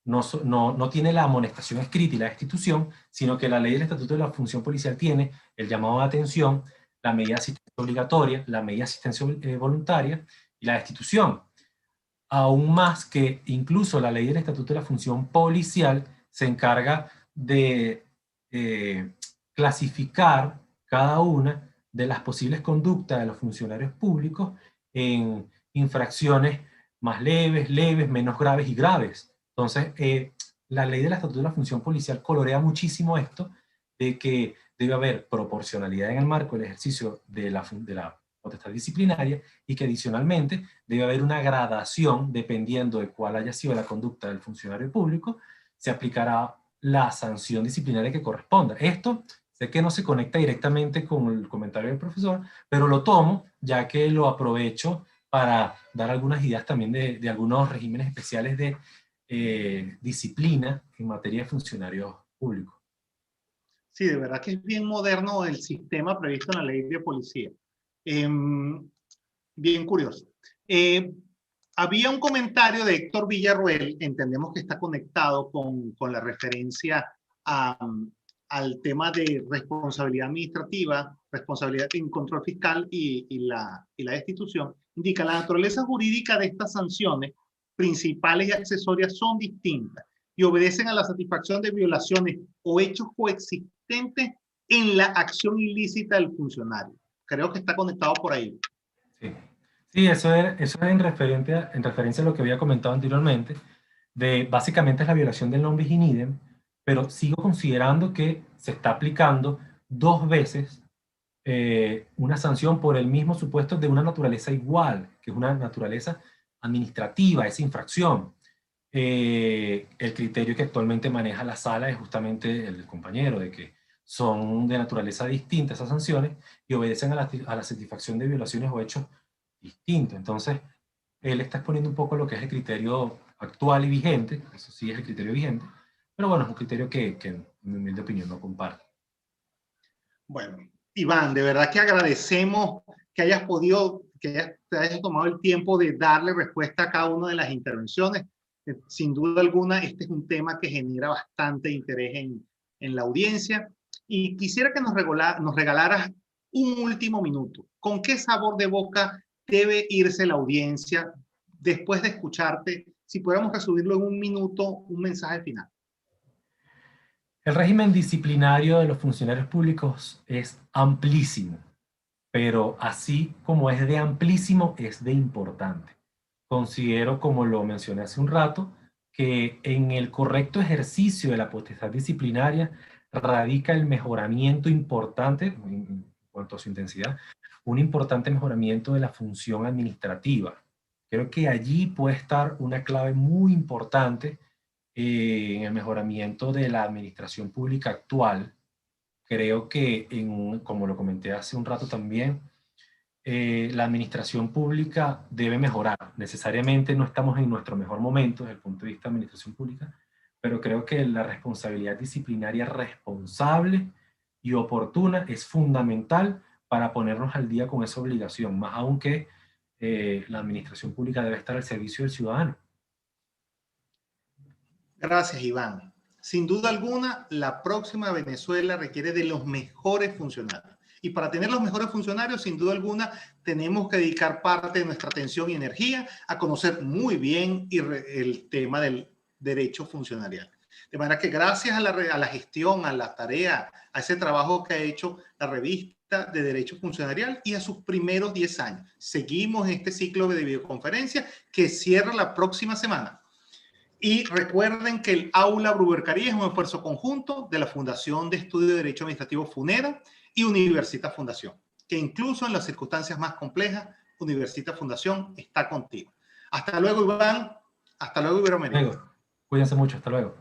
no tiene la amonestación escrita y la destitución, sino que la ley del Estatuto de la Función Policial tiene el llamado de atención, la medida de asistencia obligatoria, la medida de asistencia voluntaria y la destitución. Aún más que incluso la ley del Estatuto de la Función Policial se encarga de clasificar cada una de las posibles conductas de los funcionarios públicos en infracciones más leves, menos graves y graves. Entonces, la ley del Estatuto de la Función Policial colorea muchísimo esto de que debe haber proporcionalidad en el marco del ejercicio de la potestad disciplinaria y que adicionalmente debe haber una gradación dependiendo de cuál haya sido la conducta del funcionario público, se aplicará la sanción disciplinaria que corresponda. Esto sé que no se conecta directamente con el comentario del profesor, pero lo tomo ya que lo aprovecho para dar algunas ideas también de algunos regímenes especiales de disciplina en materia de funcionarios públicos. Sí, de verdad que es bien moderno el sistema previsto en la ley de policía. Bien curioso. Había un comentario de Héctor Villarruel, entendemos que está conectado con la referencia al tema de responsabilidad administrativa, responsabilidad en control fiscal y la destitución. Indica la naturaleza jurídica de estas sanciones principales y accesorias son distintas y obedecen a la satisfacción de violaciones o hechos coexistentes en la acción ilícita del funcionario. Creo que está conectado por ahí. Sí, sí, eso es en referencia a lo que había comentado anteriormente, de básicamente es la violación del non bis in idem, pero sigo considerando que se está aplicando dos veces una sanción por el mismo supuesto de una naturaleza igual, que es una naturaleza administrativa, esa infracción. El criterio que actualmente maneja la sala es justamente el del compañero, de que son de naturaleza distinta esas sanciones y obedecen a la satisfacción de violaciones o hechos distintos. Entonces, él está exponiendo un poco lo que es el criterio actual y vigente, eso sí es el criterio vigente, pero bueno, es un criterio que en mi humilde opinión no comparto. Bueno, Iván, de verdad que agradecemos que hayas podido, te hayas tomado el tiempo de darle respuesta a cada una de las intervenciones. Sin duda alguna, este es un tema que genera bastante interés en la audiencia. Y quisiera que nos regalaras un último minuto. ¿Con qué sabor de boca debe irse la audiencia después de escucharte? Si pudiéramos resumirlo en un minuto, un mensaje final. El régimen disciplinario de los funcionarios públicos es amplísimo, pero así como es de amplísimo, es de importante. Considero, como lo mencioné hace un rato, que en el correcto ejercicio de la potestad disciplinaria radica el mejoramiento importante, en cuanto a su intensidad, un importante mejoramiento de la función administrativa. Creo que allí puede estar una clave muy importante en el mejoramiento de la administración pública actual. Creo que, como lo comenté hace un rato también, la administración pública debe mejorar. Necesariamente no estamos en nuestro mejor momento desde el punto de vista de administración pública, pero creo que la responsabilidad disciplinaria responsable y oportuna es fundamental para ponernos al día con esa obligación, más aún que la administración pública debe estar al servicio del ciudadano. Gracias, Iván. Sin duda alguna, la próxima Venezuela requiere de los mejores funcionarios. Y para tener los mejores funcionarios, sin duda alguna, tenemos que dedicar parte de nuestra atención y energía a conocer muy bien el tema del derecho funcionarial. De manera que gracias a la gestión, a la tarea, a ese trabajo que ha hecho la revista de Derecho Funcionarial y a sus primeros 10 años. Seguimos este ciclo de videoconferencia que cierra la próxima semana. Y recuerden que el Aula Bruber-Carías es un esfuerzo conjunto de la Fundación de Estudio de Derecho Administrativo FUNEDA y Universita Fundación, que incluso en las circunstancias más complejas, Universita Fundación está contigo. Hasta luego, Iván. Hasta luego, Iberoamérica. Cuídense mucho. Hasta luego.